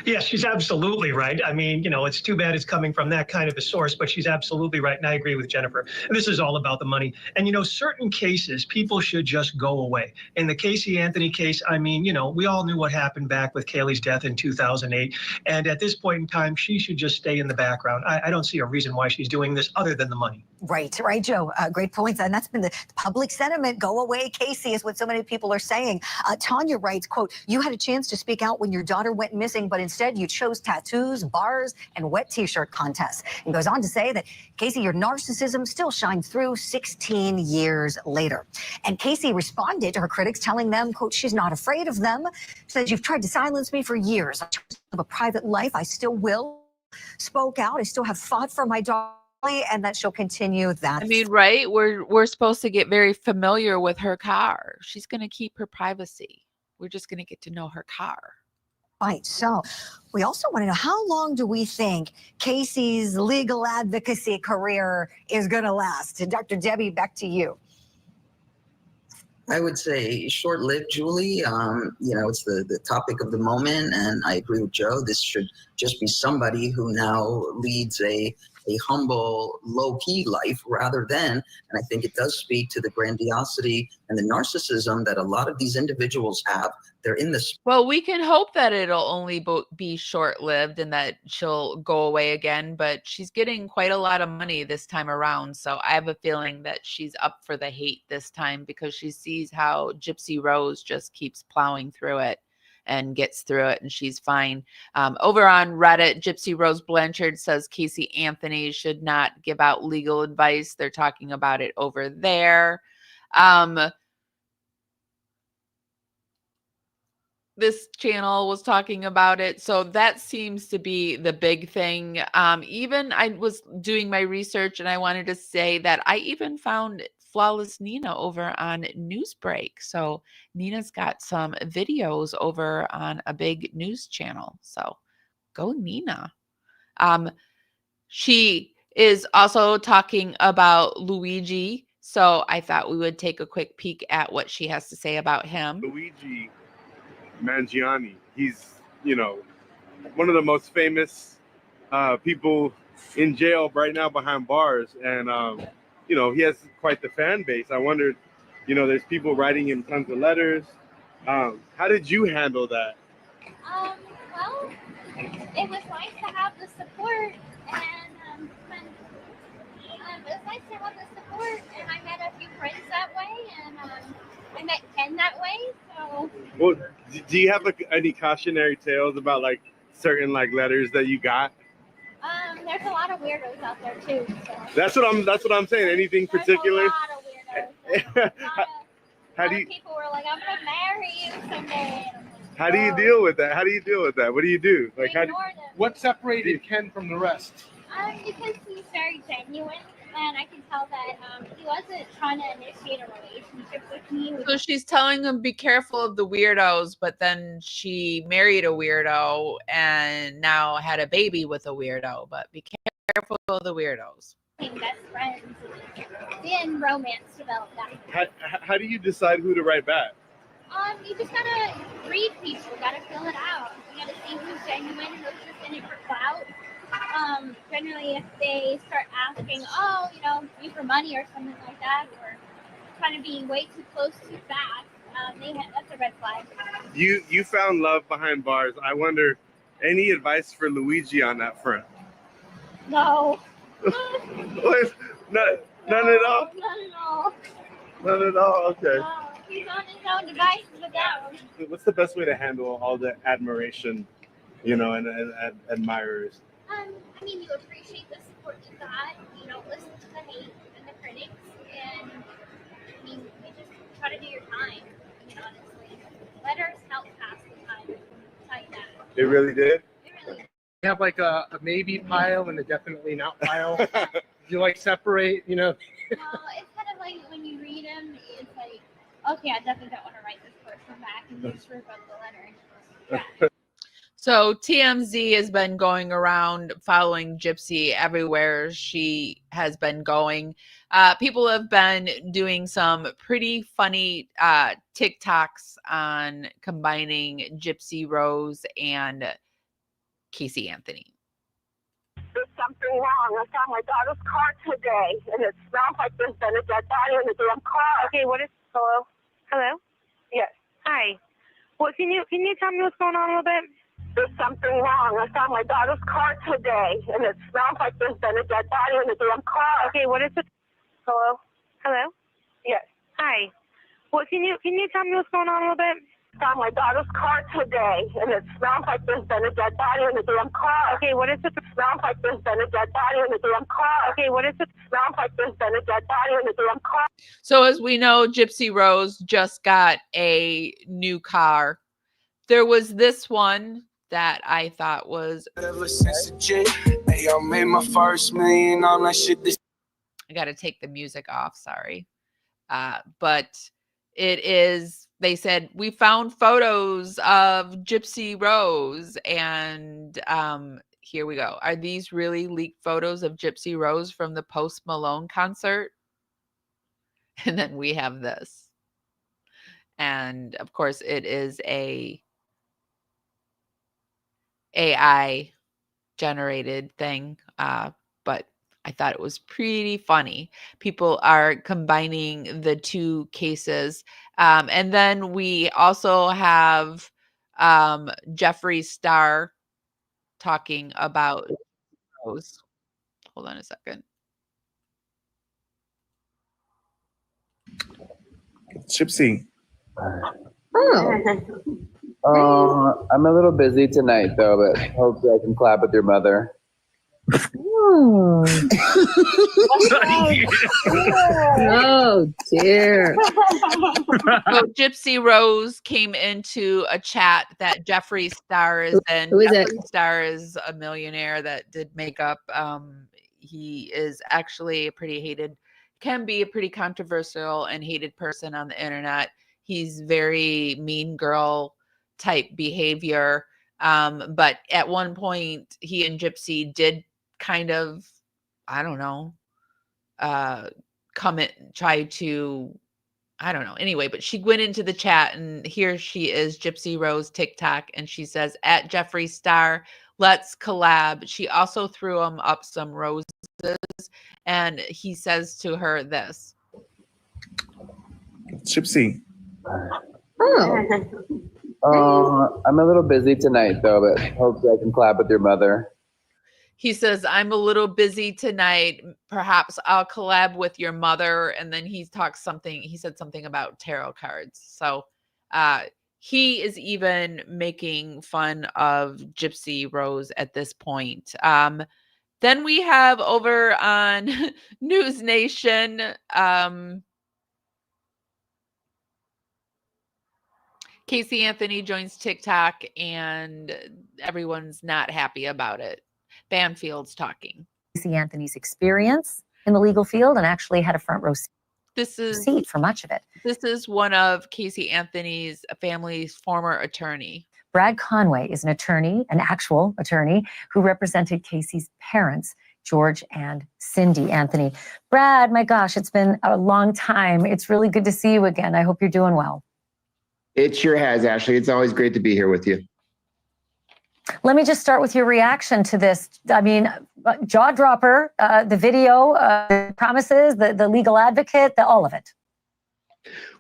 Yes, she's absolutely right. I mean, it's too bad it's coming from that kind of a source, but she's absolutely right. And I agree with Jennifer. And this is all about the money. And, certain cases, people should just go away. In the Casey Anthony case, I mean, we all knew what happened back with Kaylee's death in 2008. And at this point in time, she should just stay in the background. I don't see a reason why she's doing this other than the money. Right, Joe. Great points. And that's been the public sentiment. Go away, Casey, is what so many people are saying. Tanya writes, quote, "You had a chance to speak out when your daughter went missing, but instead you chose tattoos, bars, and wet t-shirt contests." And goes on to say that, Casey, your narcissism still shines through 16 years later. And Casey responded to her critics, telling them, quote, she's not afraid of them. Says, "You've tried to silence me for years. I chose to live a private life. I still will." Spoke out. I still have fought for my daughter, and that she'll continue that. I mean, right? We're supposed to get very familiar with her car. She's going to keep her privacy. We're just going to get to know her car. Right. So we also want to know, how long do we think Casey's legal advocacy career is going to last? And Dr. Debbie, back to you. I would say short-lived, Julie. It's the topic of the moment, and I agree with Joe. This should just be somebody who now leads a humble, low-key life rather than, and I think it does speak to the grandiosity and the narcissism that a lot of these individuals have. They're in this. Well, we can hope that it'll only be short-lived and that she'll go away again, but she's getting quite a lot of money this time around. So I have a feeling that she's up for the hate this time because she sees how Gypsy Rose just keeps plowing through it and gets through it, and she's fine. Over on Reddit, Gypsy Rose Blanchard says Casey Anthony should not give out legal advice. They're talking about it over there. this channel was talking about it. So that seems to be the big thing. Even I was doing my research and I wanted to say that I even found Flawless Nina over on Newsbreak. So Nina's got some videos over on a big news channel. So go Nina. She is also talking about Luigi. So I thought we would take a quick peek at what she has to say about him. Luigi Mangiani. He's, one of the most famous people in jail right now behind bars. And, he has quite the fan base. I wondered, there's people writing him tons of letters. How did you handle that? Well, it was nice to have the support, and it was nice to have the support, and I met a few friends that way, and I met Ken that way. So. Well, do you have any cautionary tales about certain letters that you got? There's a lot of weirdos out there too. So. That's what I'm saying. Anything There's particular? A lot of weirdos. A lot of people were like, "I'm gonna marry you someday." How do you deal with that? What do you do? What separated Ken from the rest? Because he's very genuine, and I can tell that he wasn't trying to initiate a relationship with me. So she's telling him, be careful of the weirdos, but then she married a weirdo and now had a baby with a weirdo, but be careful of the weirdos. Being best friends, then romance developed that. How do you decide who to write back? You just gotta read people, gotta fill it out. You gotta see who's genuine, who's just in it for clout. Generally, if they start asking, you for money or something like that, or kind of being way too close too fast, that's a red flag. You found love behind bars. I wonder, any advice for Luigi on that front? No. None at all? None at all, okay. No, he's on his own devices with that one. What's the best way to handle all the admiration, and admirers? You appreciate the support you got. You don't listen to the hate and the critics, and you just try to do your time. Honestly, letters help pass the time. Like that. It really did. You have a maybe pile and a definitely not pile. You separate, No, it's kind of like when you read them, it's like, okay, I definitely don't want to write this person back, and you just rip up the letter. Yeah. So TMZ has been going around following Gypsy everywhere she has been going. People have been doing some pretty funny TikToks on combining Gypsy Rose and Casey Anthony. There's something wrong. I found my daughter's car today, and it smells like there's been a dead body in the damn car. Okay, what is? Hello? Hello? Yes. Hi. Well, can you tell me what's going on a little bit? There's something wrong. I found my daughter's car today, and it smells like there's been a dead body in the damn car. Okay, what is it? Hello? Hello? Yes. Hi. Well, can you tell me what's going on a little bit? I found my daughter's car today, and it smells like there's been a dead body in the damn car. Okay, what is it? It smells like there's been a dead body in the damn car. Okay, what is it? It smells like there's been a dead body in the damn car. So as we know, Gypsy Rose just got a new car. There was this one that I thought was ever since the gym. Hey, I made my first million on that shit. I gotta take the music off, sorry. But it is, they said, we found photos of Gypsy Rose, and here we go. Are these really leaked photos of Gypsy Rose from the Post Malone concert? And then we have this. And of course it is a AI generated thing, but I thought it was pretty funny. People are combining the two cases. And then we also have Jeffree Star talking about those. Hold on a second. Gypsy. Oh, I'm a little busy tonight, though, but hopefully I can clap with your mother. Oh, oh dear. So Gypsy Rose came into a chat that Jeffree Star is in. Who is it? Jeffree Star is a millionaire that did makeup. He is actually can be a pretty controversial and hated person on the internet. He's very mean girl type behavior. But at one point, he and Gypsy did kind of, I don't know, try to, I don't know. Anyway, but she went into the chat and here she is, Gypsy Rose TikTok, and she says, at Jeffree Star, let's collab. She also threw him up some roses and he says to her this. Gypsy. Oh. I'm a little busy tonight though, but hopefully I can collab with your mother. He says, I'm a little busy tonight. Perhaps I'll collab with your mother. And then he said something about tarot cards. So he is even making fun of Gypsy Rose at this point. Then we have over on News Nation, Casey Anthony joins TikTok and everyone's not happy about it. Banfield's talking. Casey Anthony's experience in the legal field and actually had a front row seat for much of it. This is one of Casey Anthony's family's former attorney. Brad Conway is an attorney, an actual attorney, who represented Casey's parents, George and Cindy Anthony. Brad, my gosh, it's been a long time. It's really good to see you again. I hope you're doing well. It sure has, Ashley. It's always great to be here with you. Let me just start with your reaction to this. I mean, jaw dropper, the video, promises, the legal advocate, all of it.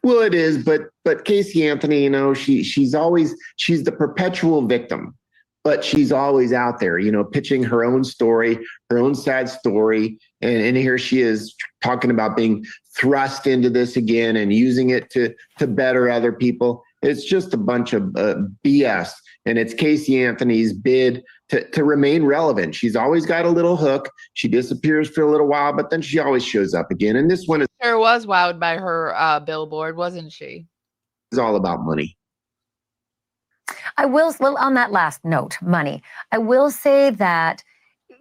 Well, it is, but Casey Anthony, you know, she's the perpetual victim, but she's always out there, you know, pitching her own story, her own sad story. And here she is talking about being thrust into this again and using it to better other people. It's just a bunch of BS. And it's Casey Anthony's bid to remain relevant. She's always got a little hook. She disappears for a little while, but then she always shows up again. And this one Sure was wowed by her billboard, wasn't she? is all about money. Well, on that last note, money, I will say that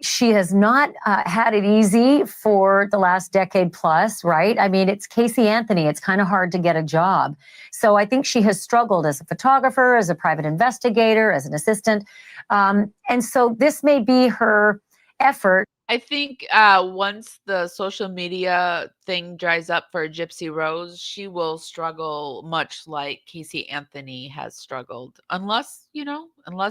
she has not had it easy for the last decade plus, right? I mean, it's Casey Anthony. It's kind of hard to get a job. So I think she has struggled as a photographer, as a private investigator, as an assistant. And so this may be her effort. I think once the social media thing dries up for Gypsy Rose, she will struggle much like Casey Anthony has struggled. Unless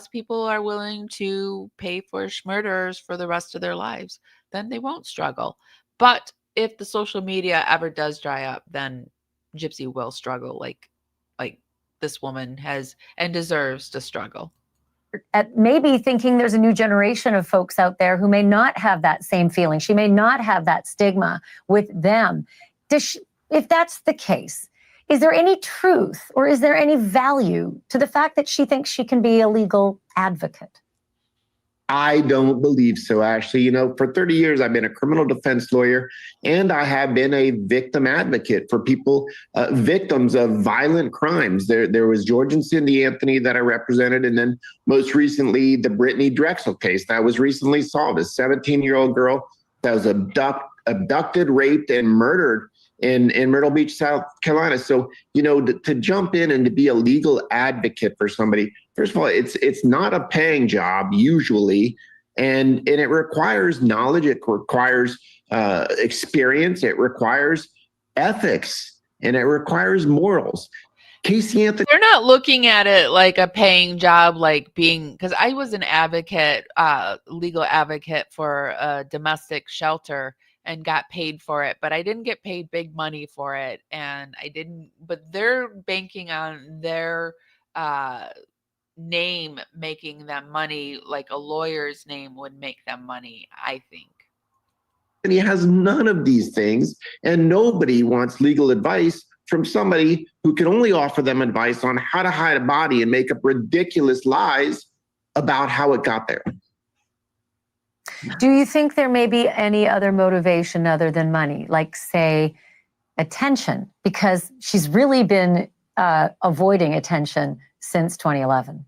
people are willing to pay for schmurders for the rest of their lives, then they won't struggle. But if the social media ever does dry up, then Gypsy will struggle like this woman has and deserves to struggle. At maybe thinking there's a new generation of folks out there who may not have that same feeling. She may not have that stigma with them. If that's the case, is there any truth or is there any value to the fact that she thinks she can be a legal advocate? I don't believe so, Ashley. You know, for 30 years, I've been a criminal defense lawyer, and I have been a victim advocate for people, victims of violent crimes. There was George and Cindy Anthony that I represented, and then most recently, the Brittany Drexel case that was recently solved. A 17-year-old girl that was abducted, raped, and murdered in Myrtle Beach, South Carolina. So, you know, to jump in and to be a legal advocate for somebody, first of all, it's not a paying job usually, and it requires knowledge, it requires experience, it requires ethics, and it requires morals. Casey Anthony, they're not looking at it like a paying job, like being, because I was an advocate, legal advocate for a domestic shelter and got paid for it, but I didn't get paid big money for it. And but they're banking on their name making them money, like a lawyer's name would make them money, I think. and he has none of these things, and nobody wants legal advice from somebody who can only offer them advice on how to hide a body and make up ridiculous lies about how it got there. Do you think there may be any other motivation other than money, like, say, attention? Because she's really been avoiding attention since 2011.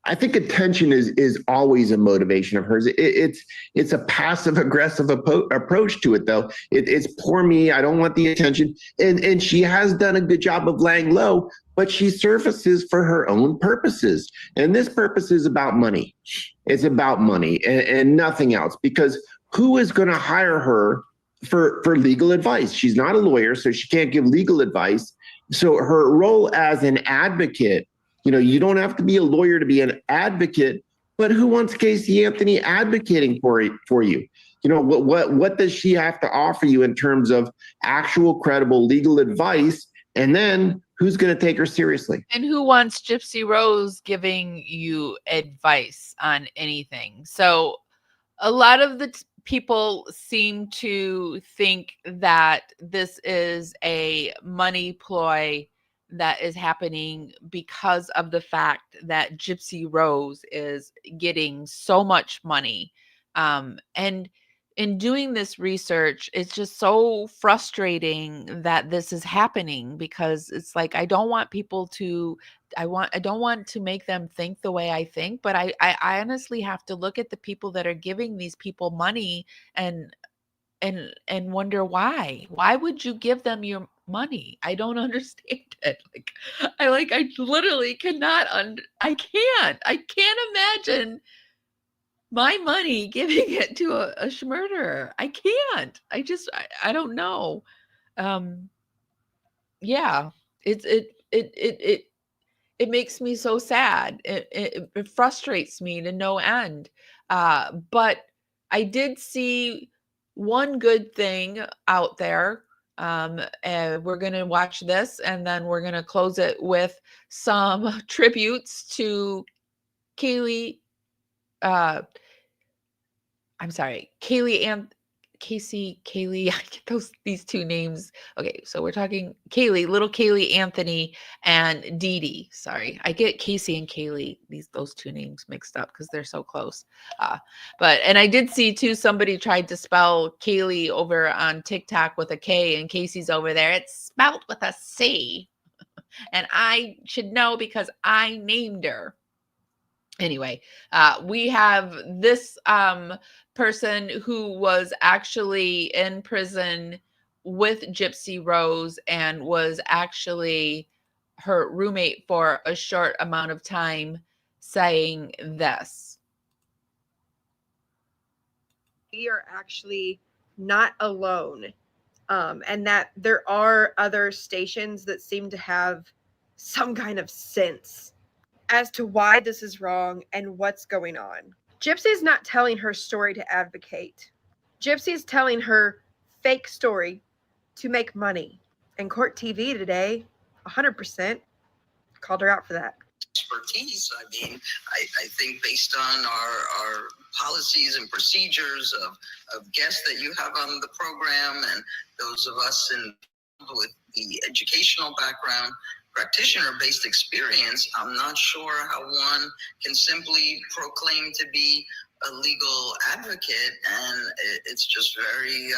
I think attention is always a motivation of hers. It's a passive aggressive approach to it, though. It's poor me. I don't want the attention, and she has done a good job of laying low, but she surfaces for her own purposes, and this purpose is about money. It's about money and nothing else. Because who is going to hire her for legal advice? She's not a lawyer, so she can't give legal advice. So her role as an advocate. You don't have to be a lawyer to be an advocate, but who wants Casey Anthony advocating for you? What does she have to offer you in terms of actual credible legal advice? And then who's going to take her seriously? And who wants Gypsy Rose giving you advice on anything? So a lot of the people seem to think that this is a money ploy that is happening because of the fact that Gypsy Rose is getting so much money. And in doing this research, it's just so frustrating that this is happening, because it's like, I don't want people to, I don't want to make them think the way I think, but I honestly have to look at the people that are giving these people money and wonder why. Why would you give them your money? I don't understand it. I literally cannot I can't imagine my money giving it to a murderer. I can't. I don't know. Yeah, it makes me so sad. It frustrates me to no end. But I did see one good thing out there. And we're going to watch this, and then we're going to close it with some tributes to Kaylee. I'm sorry, Kaylee and Kaylee. I get these two names. Okay, so we're talking little Kaylee Anthony and Dee Dee. Sorry, I get Casey and Kaylee, those two names mixed up because they're so close. And I did see too, somebody tried to spell Kaylee over on TikTok with a K, and Casey's over there. It's spelled with a C, and I should know because I named her. Anyway, we have this person who was actually in prison with Gypsy Rose and was actually her roommate for a short amount of time, saying this. We are actually not alone, and that there are other stations that seem to have some kind of sense as to why this is wrong and what's going on. Gypsy's not telling her story to advocate. Gypsy's telling her fake story to make money. And Court TV today, 100% called her out for that. Expertise. I think based on our policies and procedures of guests that you have on the program, and those of us with the educational background, practitioner-based experience, I'm not sure how one can simply proclaim to be a legal advocate, and it's just very,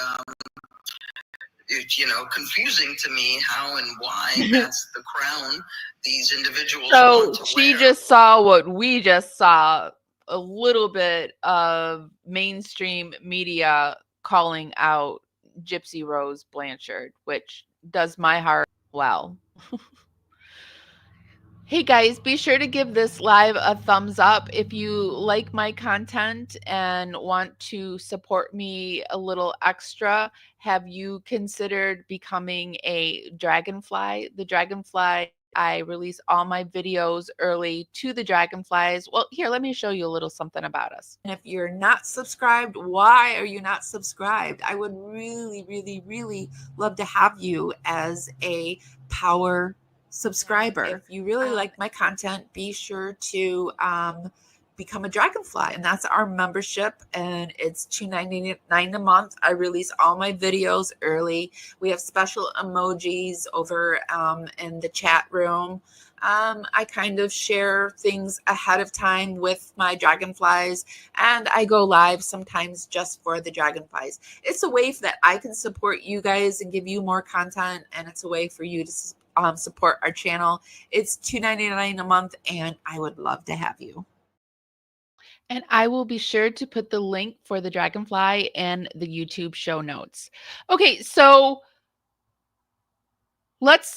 confusing to me how and why that's the crown these individuals want to she wear. just saw what we just saw, a little bit of mainstream media calling out Gypsy Rose Blanchard, which does my heart well. Hey guys, be sure to give this live a thumbs up if you like my content and want to support me a little extra. Have you considered becoming a Dragonfly? The Dragonfly, I release all my videos early to the Dragonflies. Well, here, let me show you a little something about us. And if you're not subscribed, why are you not subscribed? I would really, really, really love to have you as a power subscriber. If you really like my content, be sure to become a Dragonfly, and that's our membership, and it's $2.99 a month. I release all my videos early. We have special emojis over in the chat room. I kind of share things ahead of time with my dragonflies, and I go live sometimes just for the dragonflies. It's a way that I can support you guys and give you more content, and it's a way for you to support our channel. It's $2.99 a month, and I would love to have you. And I will be sure to put the link for the dragonfly in the YouTube show notes. Okay, so let's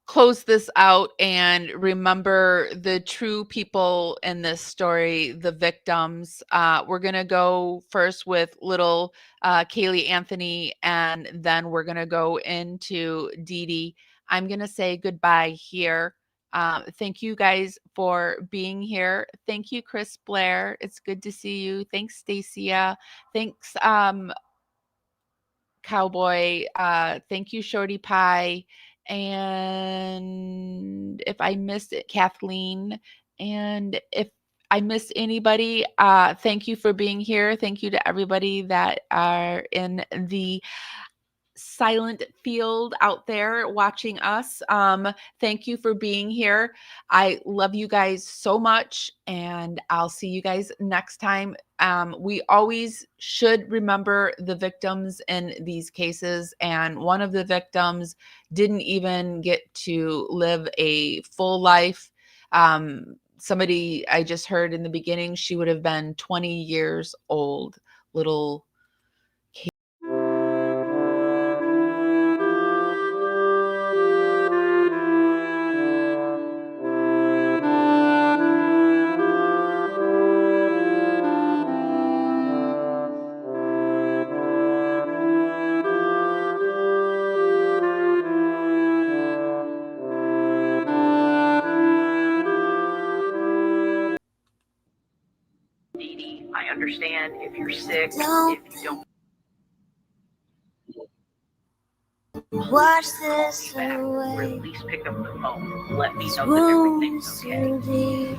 close this out and remember the true people in this story, the victims. We're going to go first with little Kaylee Anthony, and then we're going to go into Dee Dee. I'm going to say goodbye here. Thank you guys for being here. Thank you, Chris Blair. It's good to see you. Thanks, Stacia. Thanks, Cowboy. Thank you, Shorty Pie. And if I missed it, Kathleen. And if I missed anybody, thank you for being here. Thank you to everybody that are in the silent field out there watching us. Thank you for being here. I love you guys so much, and I'll see you guys next time. We always should remember the victims in these cases, and one of the victims didn't even get to live a full life. Somebody I just heard in the beginning, she would have been 20 years old, little I understand if you're sick, if you don't watch this back, or away. at least pick up the phone. Let me know that everything's okay. Too deep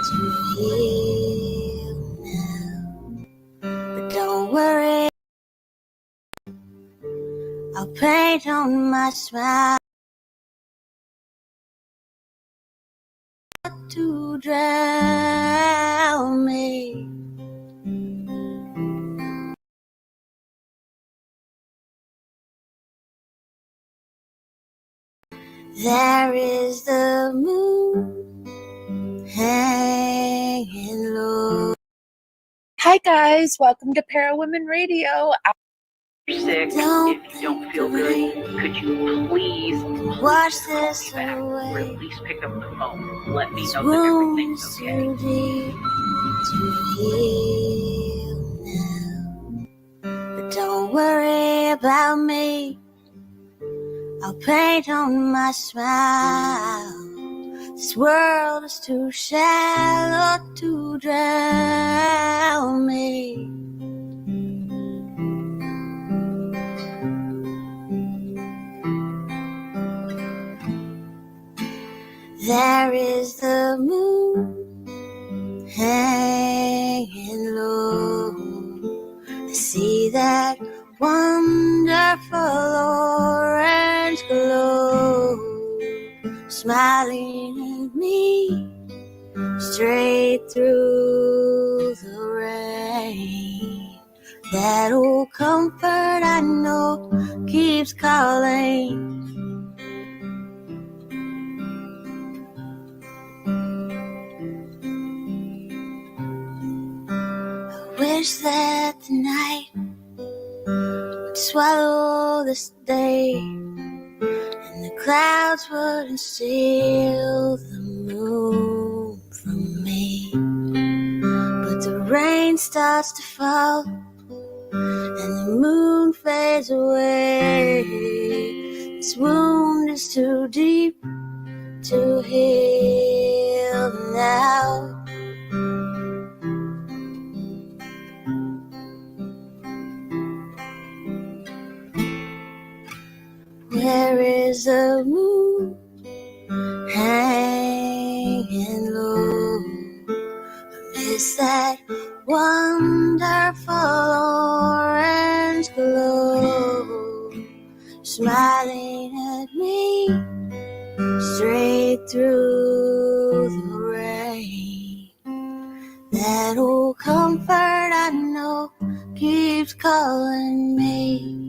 to heal now. But don't worry, I'll paint on my smile to drown me. There is the moon hanging low. Hi guys, welcome to Parawomenradio. If you're sick, if you don't feel good, could you please watch this back, or away. at least pick up the phone. Let me know that everything's okay. Too deep to heal now. But don't worry about me, I'll paint on my smile. This world is too shallow to drown me. There is the moon hanging low. I see that wonderful orange glow smiling at me straight through the rain. That old comfort I know keeps calling. I wish that the night would swallow this day, and the clouds wouldn't steal the moon from me. But the rain starts to fall, and the moon fades away. This wound is too deep to heal now. Where is the moon hanging low? I miss that wonderful orange glow smiling at me straight through the rain. That old comfort I know keeps calling me.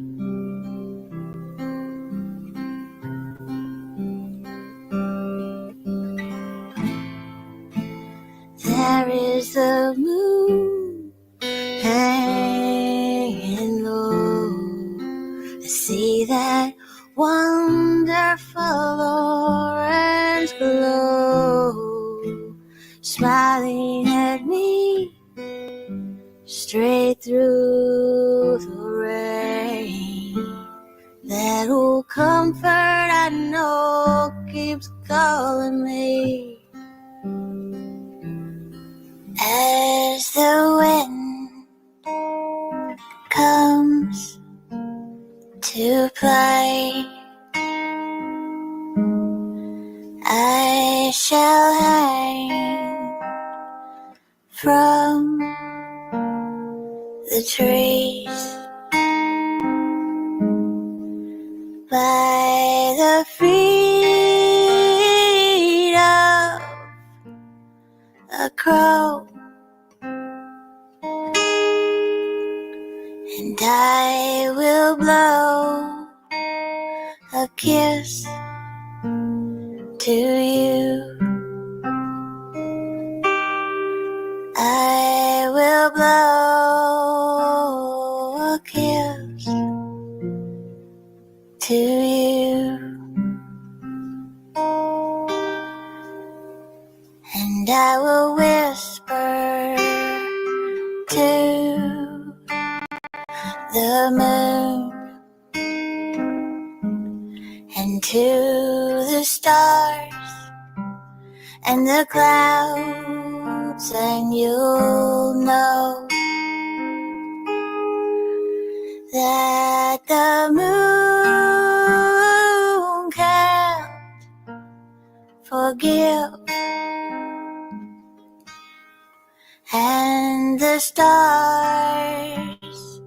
There is the moon hanging low. I see that wonderful orange glow smiling at me straight through the rain. That old comfort I know keeps calling me. As the wind comes to play, I shall hang from the trees by the feet of a crow, and I will blow a kiss to you. I will blow a kiss to you, and I will whisper to the moon and to the stars and the clouds, and you'll know that the moon can't forgive, and the stars,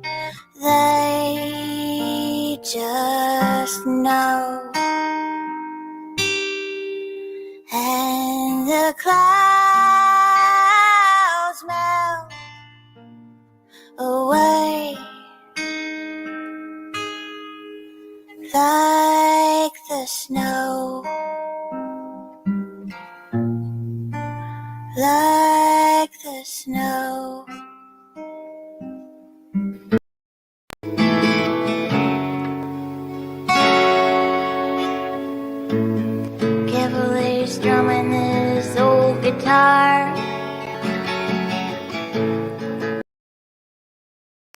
they just know, and the clouds melt away like the snow, like the snow. Cavalier's strumming this old guitar,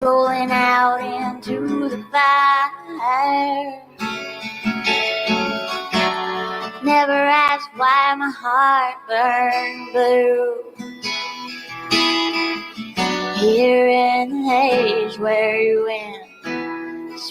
rolling out into the fire. Never asked why my heart burned blue. Here in the haze where you went,